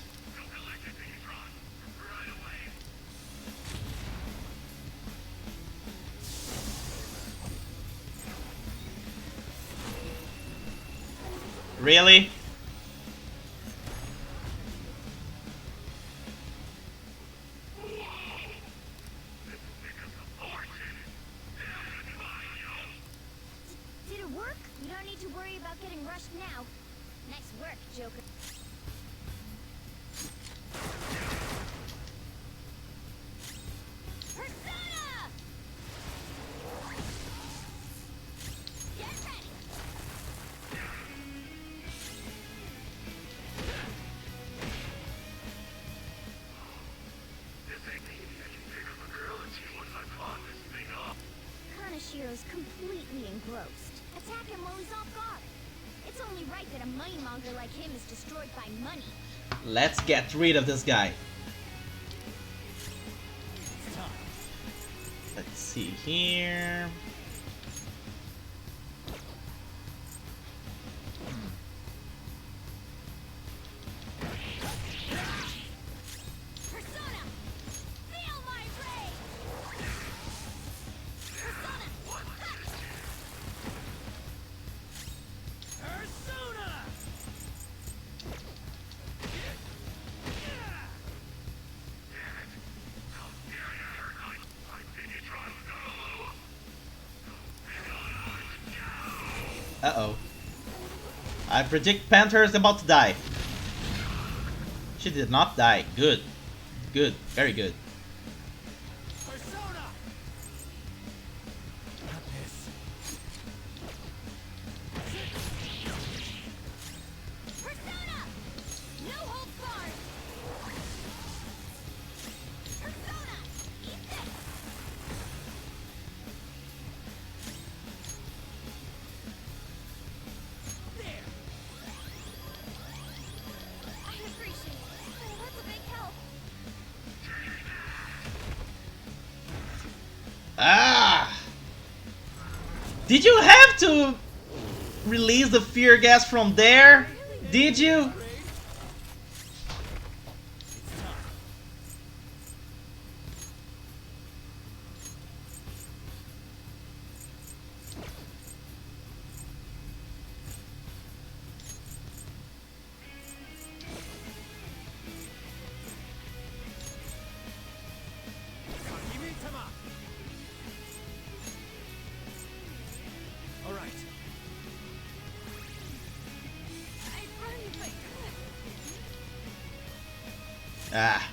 Really? Did it work? We don't need to worry about getting rushed now. Nice work, Joker. Persona! Get ready! Kaneshiro's completely engrossed. Attack him while he's off guard. It's only right that a moneymonger like him is destroyed by money. Let's get rid of this guy. It's time. Let's see here. Persona! Feel my rage! Persona! Persona. Uh-oh. I predict Panther is about to die. She did not die. Good. Good. Very good. Persona. Not this. Persona! No holds barred! Persona! Eat this! There. I appreciate it. Oh, that's a big help. Ah! Did you have to release the fear gas from there? Did you? Ah.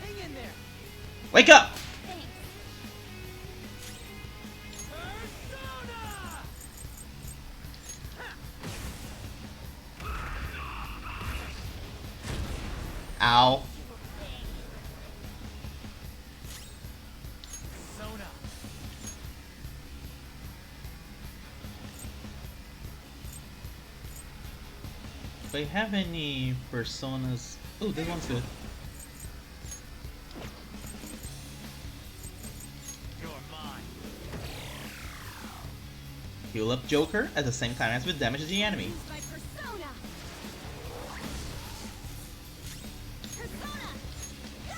Hang in there. Wake up! Thanks. Persona! Ow. Persona. Do I have any personas? Oh, this one's good. You're mine. Heal up Joker at the same time as we damage the enemy. Use my persona. Persona. Go!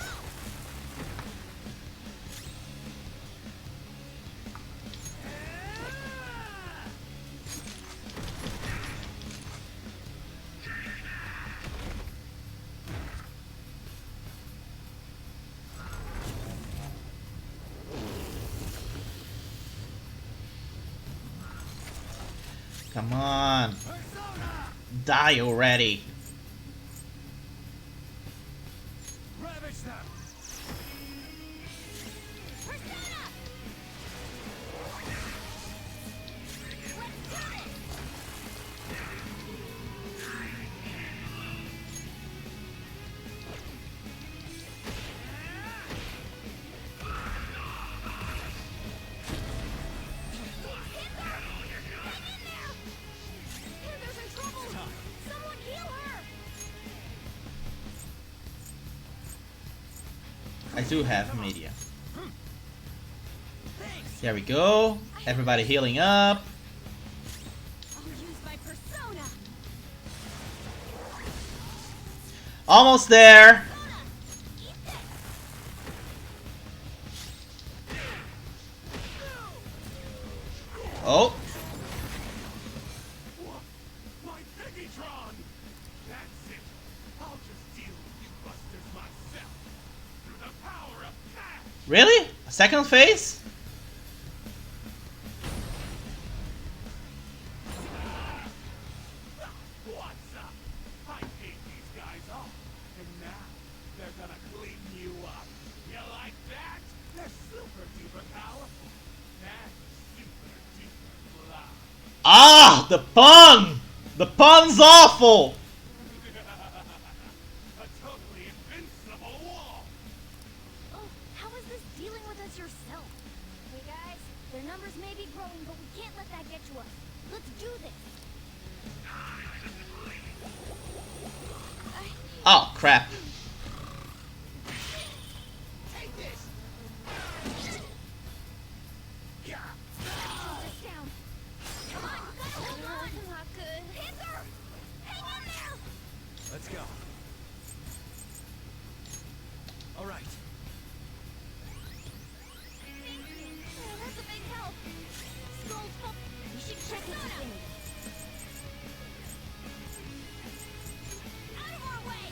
Come on. Die already. Ravage them. Persona. Let's do it. Panther's in trouble! Someone heal her! I do have media. There we go. Everybody healing up. I'll use my persona! Almost there. Persona! Eat this! Oh. My Peggytron! That's it! I'll just deal with you busters myself! Through the power of cash! Really? A second phase? What's up? I paid these guys off, and now they're gonna clean you up. You like that? They're super duper powerful. And super duper loud. Ah, the pun! The pun's awful! A totally invincible wall! Oh, how is this dealing with us yourself? Hey guys, their numbers may be growing, but we can't let that get to us. Let's do this! Oh, crap. Take this. Just down. Come on, hold on! Not good. Panther! Hang in there! Let's go. All right. Oh, that's a big help. Skull's full. You should check it to finish. Out of our way!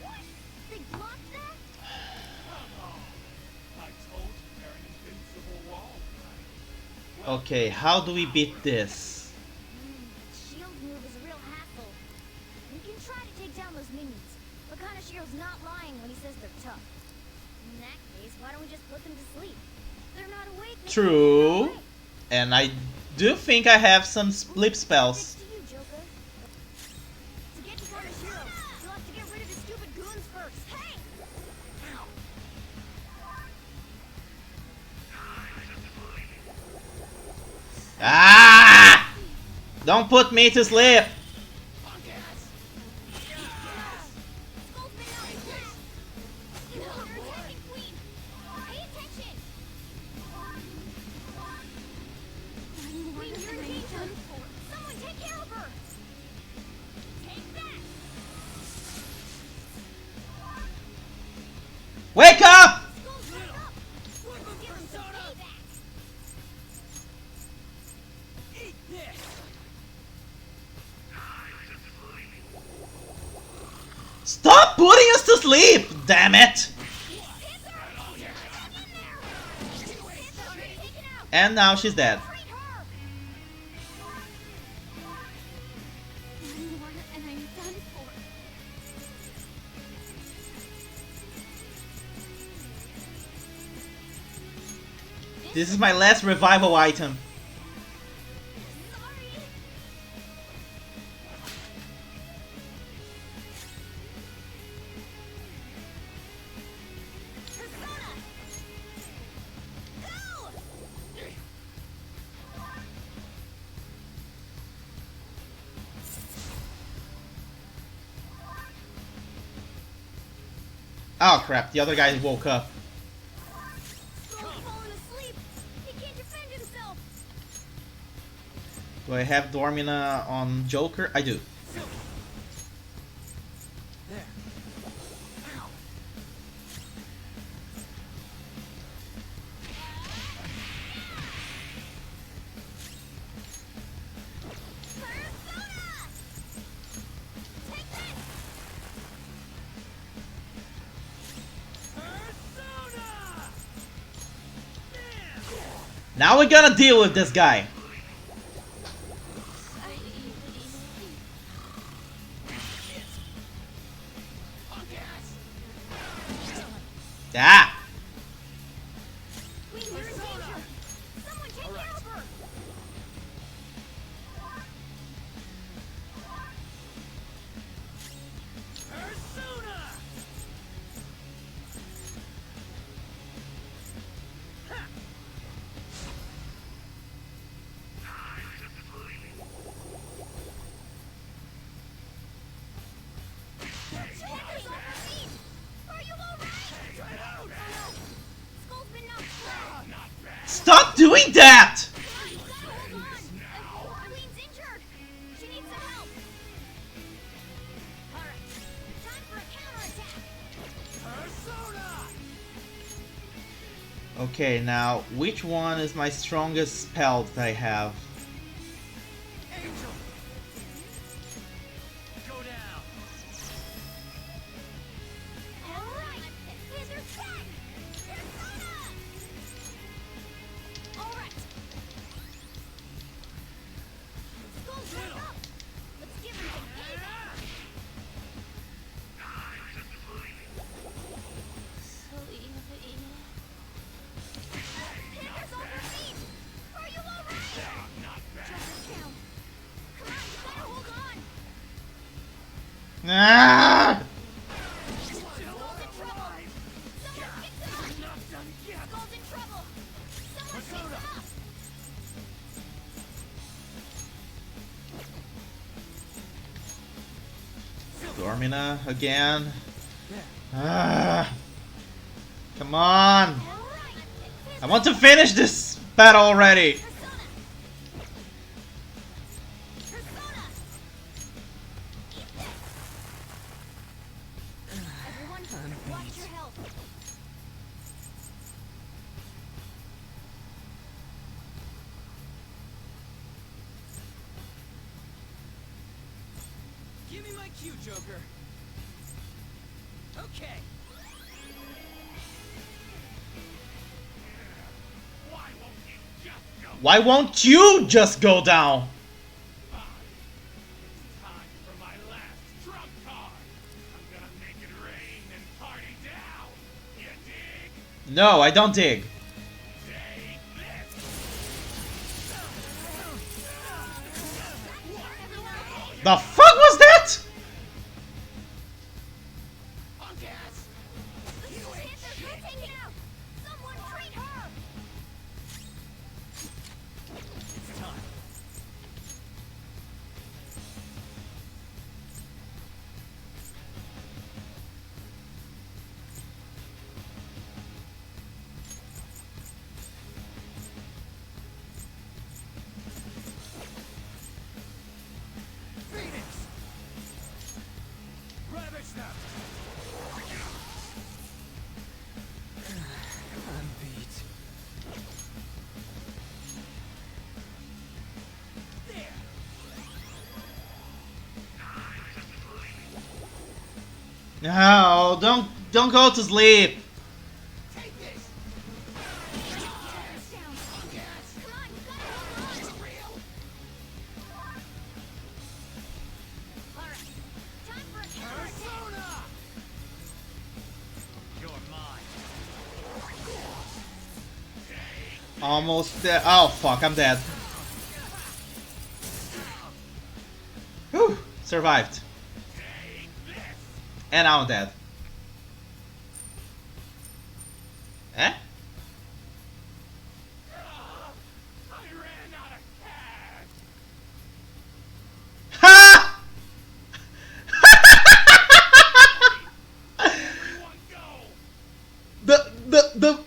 What? They blocked that? I told you they're an invincible wall, right? Okay, how do we beat this? Shield move is a real hassle. We can try to take down those minions, but Kaneshiro's not lying when he says they're tough. In that case, why don't we just put them to sleep? They're not awake. we can't True. get away. And I do think I have some sleep Next spells. to you, Joker. To get to Kaneshiro, you'll have to get rid of his stupid goons first. Hey! Ah! Don't put me to sleep. Skull's been out in class. You're attacking Queen. Pay attention. Queen, you're in danger. Someone take care of her. Take that. Wake up! Skull's back up. Let's give him some payback. Eat this. Stop putting us to sleep! Damn it! Panther! Hang in there. Panther's been taken out. And now she's dead. Treat her. done for. This is my last revival item. Sorry. Persona! Go! Oh crap, the other guy woke up. Skull's fallen asleep. He can't defend himself. Do I have Dormina on Joker? I do. There. Ow. Persona! Take this! Persona! Now we're gonna deal with this guy. Ah! Queen, you're in danger. Someone take care of her. Persona! Checkers on her feet. Are you alright? Oh no. Skull's been knocked flat. Stop doing that! Come on, you gotta hold on. Queen's injured. She needs some help. Alright. Time for a counterattack. Persona! Okay, now which one is my strongest spell that I have? Angel! Go down! Alright. Scissors back. Persona! Alright. Skull's back up. Let's give him some payback. Pickers on her feet. Are you alright? Joker's down. Come on, you gotta hold on. Ah! Skull's in trouble. Someone pick him up. Skull's in trouble. Someone pick him up. Dormina again. Ah! Come on! Alright. I want to finish this battle already! Persona. Persona. Eat this. Everyone, watch your health. Give me my cue, Joker. Okay. Why won't you just go? Why won't you just go down? Fine. It's time for my last trump card. I'm gonna make it rain and party down. You dig? No, I don't dig. Take this. The fuck was that? On gas. The Skull Panther's been taken out. Someone treat her. It's time. Phoenix! Ravage them! I'm beat. There! No, don't go to sleep. Take this! Joker's down. Come on, you gotta hold on. Real! Alright. Almost dead. Oh fuck, I'm dead. Whew, survived. And now I'm dead. Eh? I ran out of cash. Ha! Everyone go.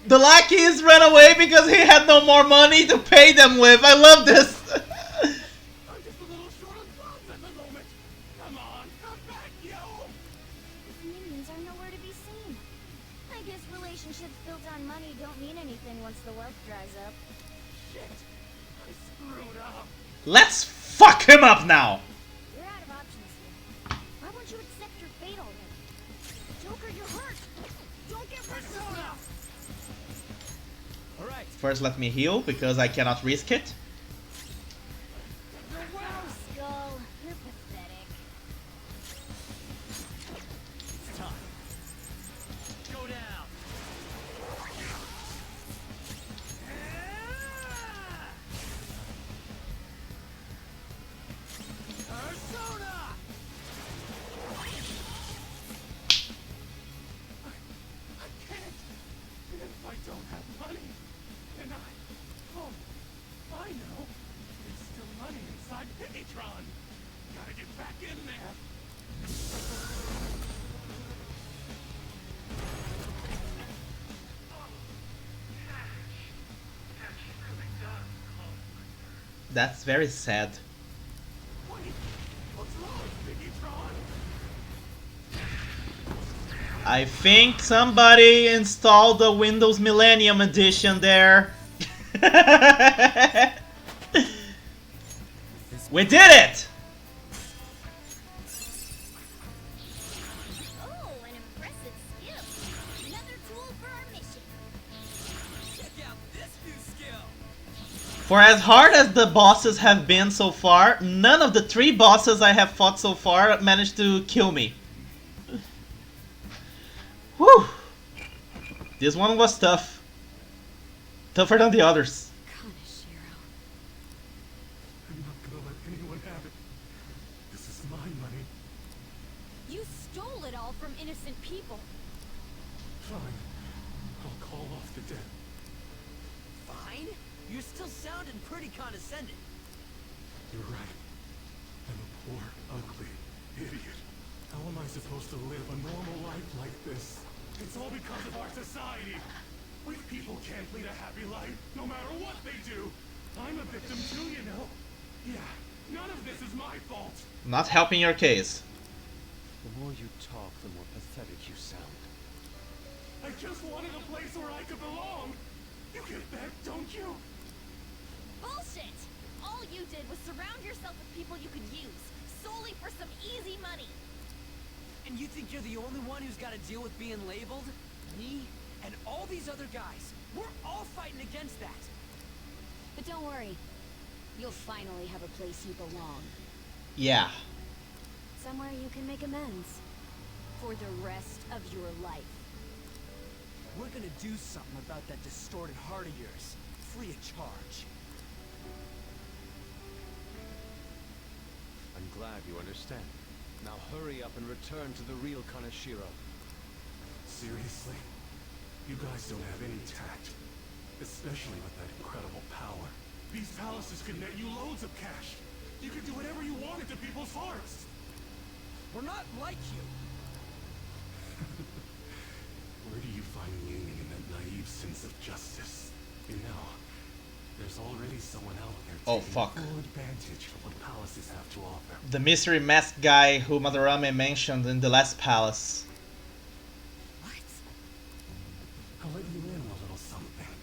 The lackeys ran away because he had no more money to pay them with. I love this. I'm just a little short on funds at the moment. Come on, come back, yo. The minions are nowhere to be seen. I guess relationships built on money don't mean anything once the wealth dries up. Shit, I screwed up. Let's fuck him up now. You're out of options here. Why won't you accept your fate already? Joker, you're hurt. Don't get Persona. All right. First, let me heal because I cannot risk it. Wow, Skull. You're pathetic. It's time. Go down. Persona! I can't. If I don't have money, then I know. There's still money inside Pitytron. Gotta get back in there. That's very sad. Wait, what's wrong, Pitytron? I think somebody installed the Windows Millennium Edition there. We did it! Oh, an impressive skill. Another tool for our mission. Check out this new skill. For as hard as the bosses have been so far, none of the 3 bosses I have fought so far managed to kill me. Whew! This one was tough. Tougher than the others. Kaneshiro. I'm not gonna let anyone have it. This is my money. You stole it all from innocent people. Fine. I'll call off the debt. Fine? You're still sounding pretty condescending. You're right. I'm a poor, ugly idiot. How am I supposed to live a normal life like this? It's all because of our society. We people can't lead a happy life, no matter what they do. I'm a victim too, you know. Yeah, none of this is my fault. Not helping your case. The more you talk, the more pathetic you sound. I just wanted a place where I could belong. You get that, don't you? Bullshit! All you did was surround yourself with people you could use, solely for some easy money. And you think you're the only one who's got to deal with being labeled? Me and all these other guys. We're all fighting against that. But don't worry. You'll finally have a place you belong. Yeah. Somewhere you can make amends. For the rest of your life. We're gonna do something about that distorted heart of yours. Free of charge. I'm glad you understand. Now hurry up and return to the real Kaneshiro. Seriously? You guys don't have any tact. Especially with that incredible power. These palaces can net you loads of cash. You can do whatever you wanted to people's hearts. We're not like you. Where do you find meaning in that naive sense of justice? You know, there's already someone out there Oh, taking fuck. full advantage of what palaces have to offer. The mystery masked guy who Madarame mentioned in the last palace. What? I'll let you in a little something.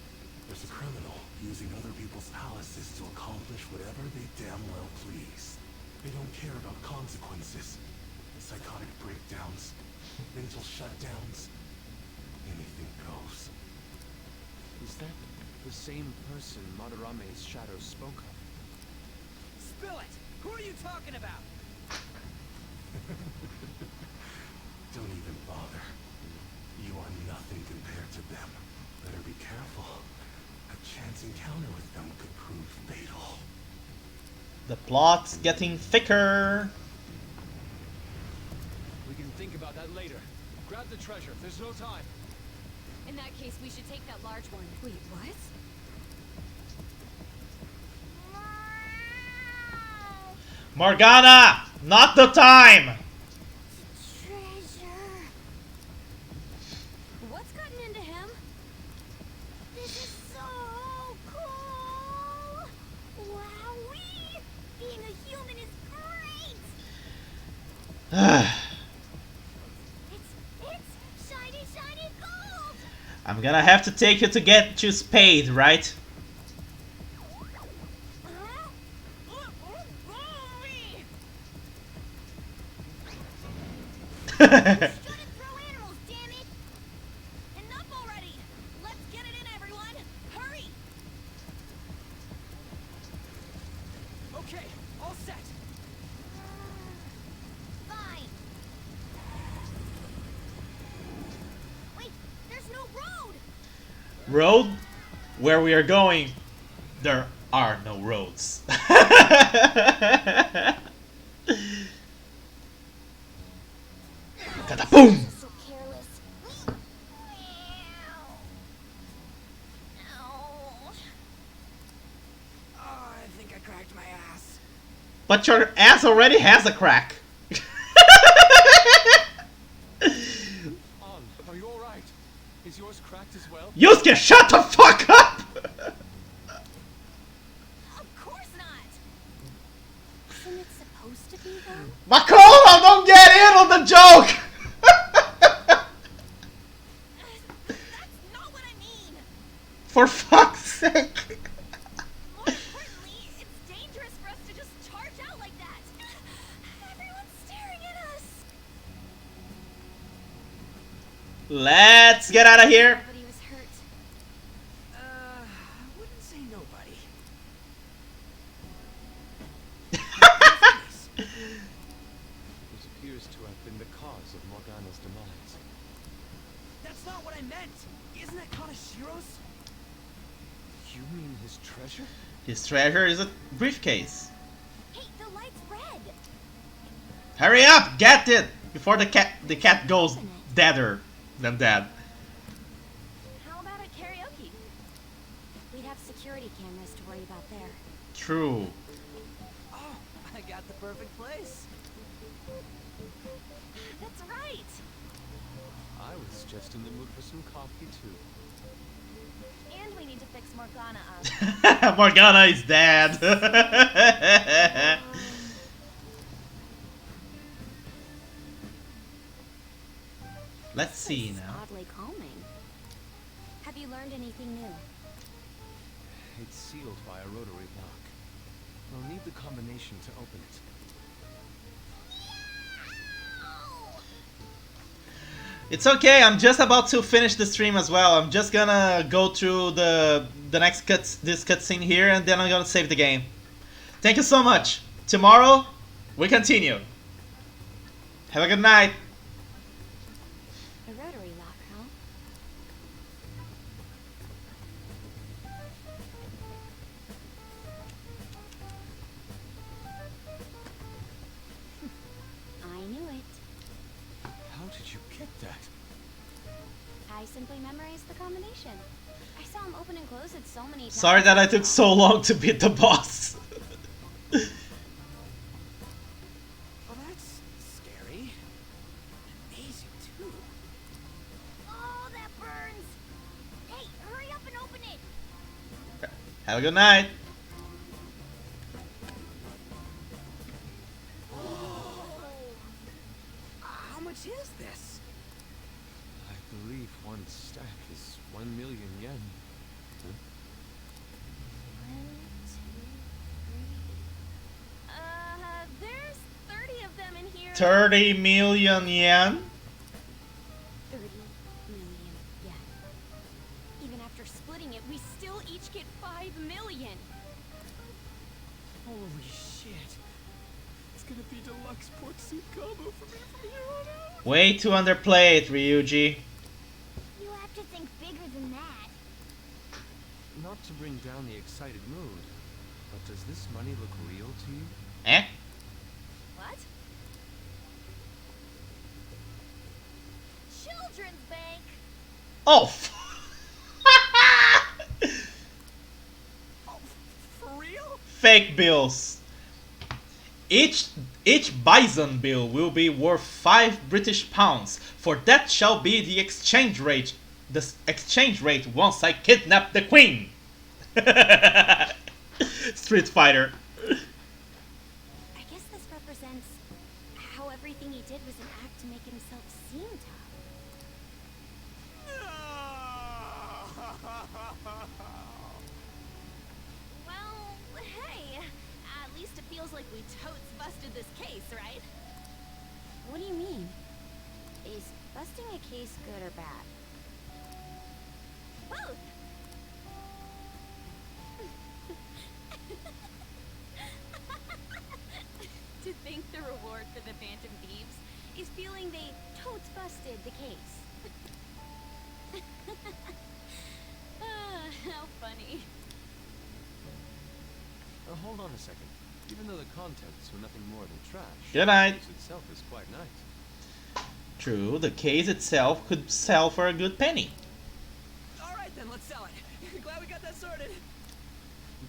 There's a criminal using other people's palaces to accomplish whatever they damn well please. They don't care about consequences. Psychotic breakdowns, mental shutdowns. Anything goes. Is that the same person Madarame's shadow spoke of? Spill it! Who are you talking about? Don't even bother. You are nothing compared to them. Better be careful. A chance encounter with them could prove fatal. The plot's getting thicker. We can think about that later. Grab the treasure. There's no time. In that case, we should take that large one. Wait, what? Morgana! Not the time! Treasure. What's gotten into him? This is so cool! Wowee! Being a human is great! It's shiny, shiny gold! I'm gonna have to take you to get you paid, right? Shouldn't throw animals, damn it! Enough already! Let's get it in, everyone! Hurry! Okay, all set. Fine. Wait, there's no road! Road? Where we are going, there are no roads. Boom! So careless. Ow. Oh, I think I cracked my ass. But your ass already has a crack. Are you alright? Is yours cracked as well? You can shut the fuck up! Of course not! Isn't it supposed to be, though? Makola, don't get in on the joke! That's not what I mean! For fuck's sake! More importantly, it's dangerous for us to just charge out like that! Everyone's staring at us! Let's get out of here! Nobody was hurt. I wouldn't say nobody. This appears to have been the cause of Morgana's demise. That's not what I meant. Isn't that Kaneshiro's? You mean his treasure? His treasure is a briefcase. Hey, the light's red! Hurry up! Get it! Before the cat goes deader than dead. How about at karaoke? We'd have security cameras to worry about there. True. Oh, I got the perfect place. That's right! I was just in the mood for some coffee too. And we need to fix Morgana up. Morgana is dead. Let's see This is now. oddly calming. Have you learned anything new? It's sealed by a rotary lock. We'll need the combination to open it. It's okay. I'm just about to finish the stream as well. I'm just gonna go through the next this cutscene here, and then I'm gonna save the game. Thank you so much. Tomorrow we continue. Have a good night. A rotary lock, huh? I knew it. How did you get that? I simply memorized the combination. I saw him open and close it so many times. Sorry that I took so long to beat the boss. Well, that's scary. Amazing, too. Oh, that burns! Hey, hurry up and open it! Have a good night. How much is this? I believe one stack is 1 million yen. Huh? 1, 2, 3. There's 30 of them in here. 30 million yen? 30 million yen. Even after splitting it, we still each get 5 million. Holy shit. It's gonna be deluxe pork soup combo for me from here on out. Way to underplay it, Ryuji. You have to think bigger than that. Not to bring down the excited mood, but does this money look real to you? Eh? What? Children's bank. Oh! For real? Fake bills. Each bison bill will be worth 5 British pounds, for that shall be the exchange rate. The exchange rate once I kidnap the queen. Street Fighter. I guess this represents how everything he did was an act to make himself seem tough. Well, hey, at least it feels like we totes busted this case, right? What do you mean? Is busting a case good or bad? Both! To think the reward for the Phantom Thieves is feeling they totes busted the case. How funny. Hold on a second. Even though the contents were nothing more than trash, Good night. the case itself is quite nice. True, the case itself could sell for a good penny. Alright then, let's sell it. Glad we got that sorted.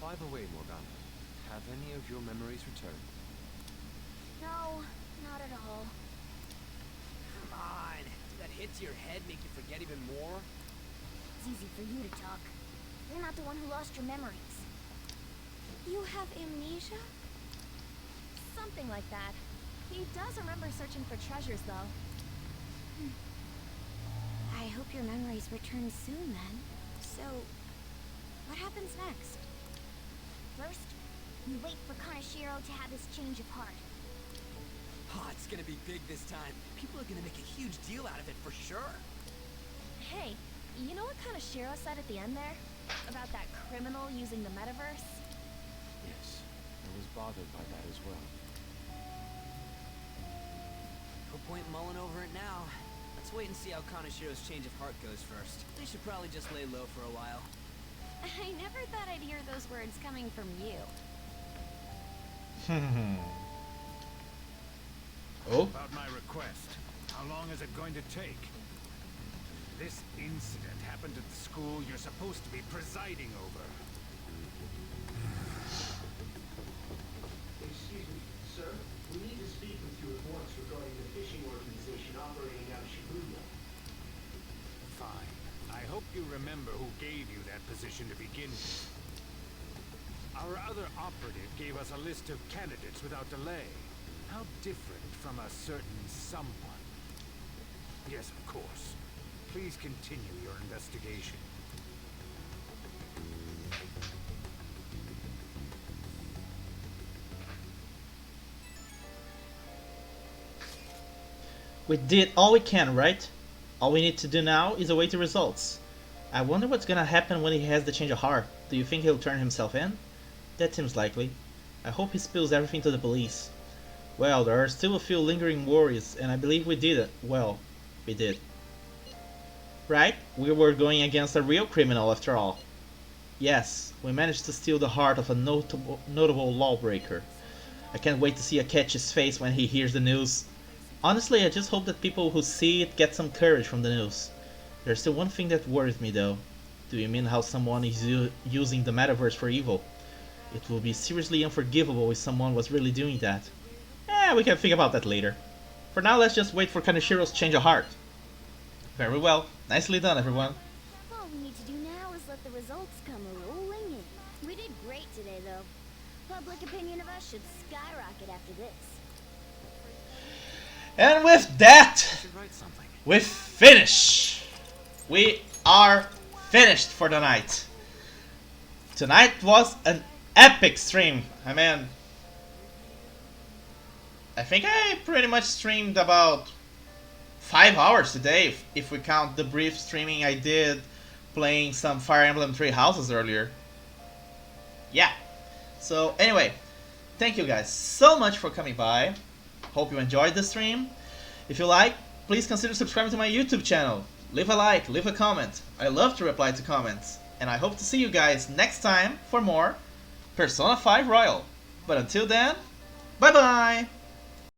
By the way, Morgana, have any of your memories returned? No, not at all. Come on. Did that hit to your head make you forget even more? It's easy for you to talk. You're not the one who lost your memories. You have amnesia? Something like that. He does remember searching for treasures, though. I hope your memories return soon, then. So, what happens next? First, we wait for Kaneshiro to have his change of heart. Oh, it's gonna be big this time. People are gonna make a huge deal out of it for sure. Hey, you know what Kaneshiro said at the end there? About that criminal using the metaverse? Yes, I was bothered by that as well. No point mulling over it now. Let's wait and see how Kaneshiro's change of heart goes first. They should probably just lay low for a while. I never thought I'd hear those words coming from you. Oh? About my request. How long is it going to take? This incident happened at the school you're supposed to be presiding over. Excuse me, sir. We need to speak with you at once regarding the fishing organization operating out of Shibuya. Fine. I hope you remember who gave you that position to begin with. Our other operative gave us a list of candidates without delay. How different from a certain someone. Yes, of course. Please continue your investigation. We did all we can, right? All we need to do now is await the results. I wonder what's gonna happen when he has the change of heart. Do you think he'll turn himself in? That seems likely. I hope he spills everything to the police. Well, there are still a few lingering worries, and I believe we did it. Well, we did. Right? We were going against a real criminal after all. Yes, we managed to steal the heart of a notable lawbreaker. I can't wait to see Akechi's face when he hears the news. Honestly, I just hope that people who see it get some courage from the news. There's still one thing that worries me though. Do you mean how someone is using the metaverse for evil? It will be seriously unforgivable if someone was really doing that. We can think about that later. For now, let's just wait for Kaneshiro's change of heart. Very well. Nicely done, everyone. All we need to do now is let the results come rolling in. We did great today, though. Public opinion of us should skyrocket after this. And with that, I should write something. we finish. We are finished for the night. Tonight was an epic stream. I mean, I think I pretty much streamed about 5 hours today, if we count the brief streaming I did playing some Fire Emblem Three Houses earlier. Yeah. So anyway, thank you guys so much for coming by. Hope you enjoyed the stream. If you like, please consider subscribing to my YouTube channel. Leave a like, leave a comment. I love to reply to comments. and I hope to see you guys next time for more Persona 5 Royal. But until then, bye bye!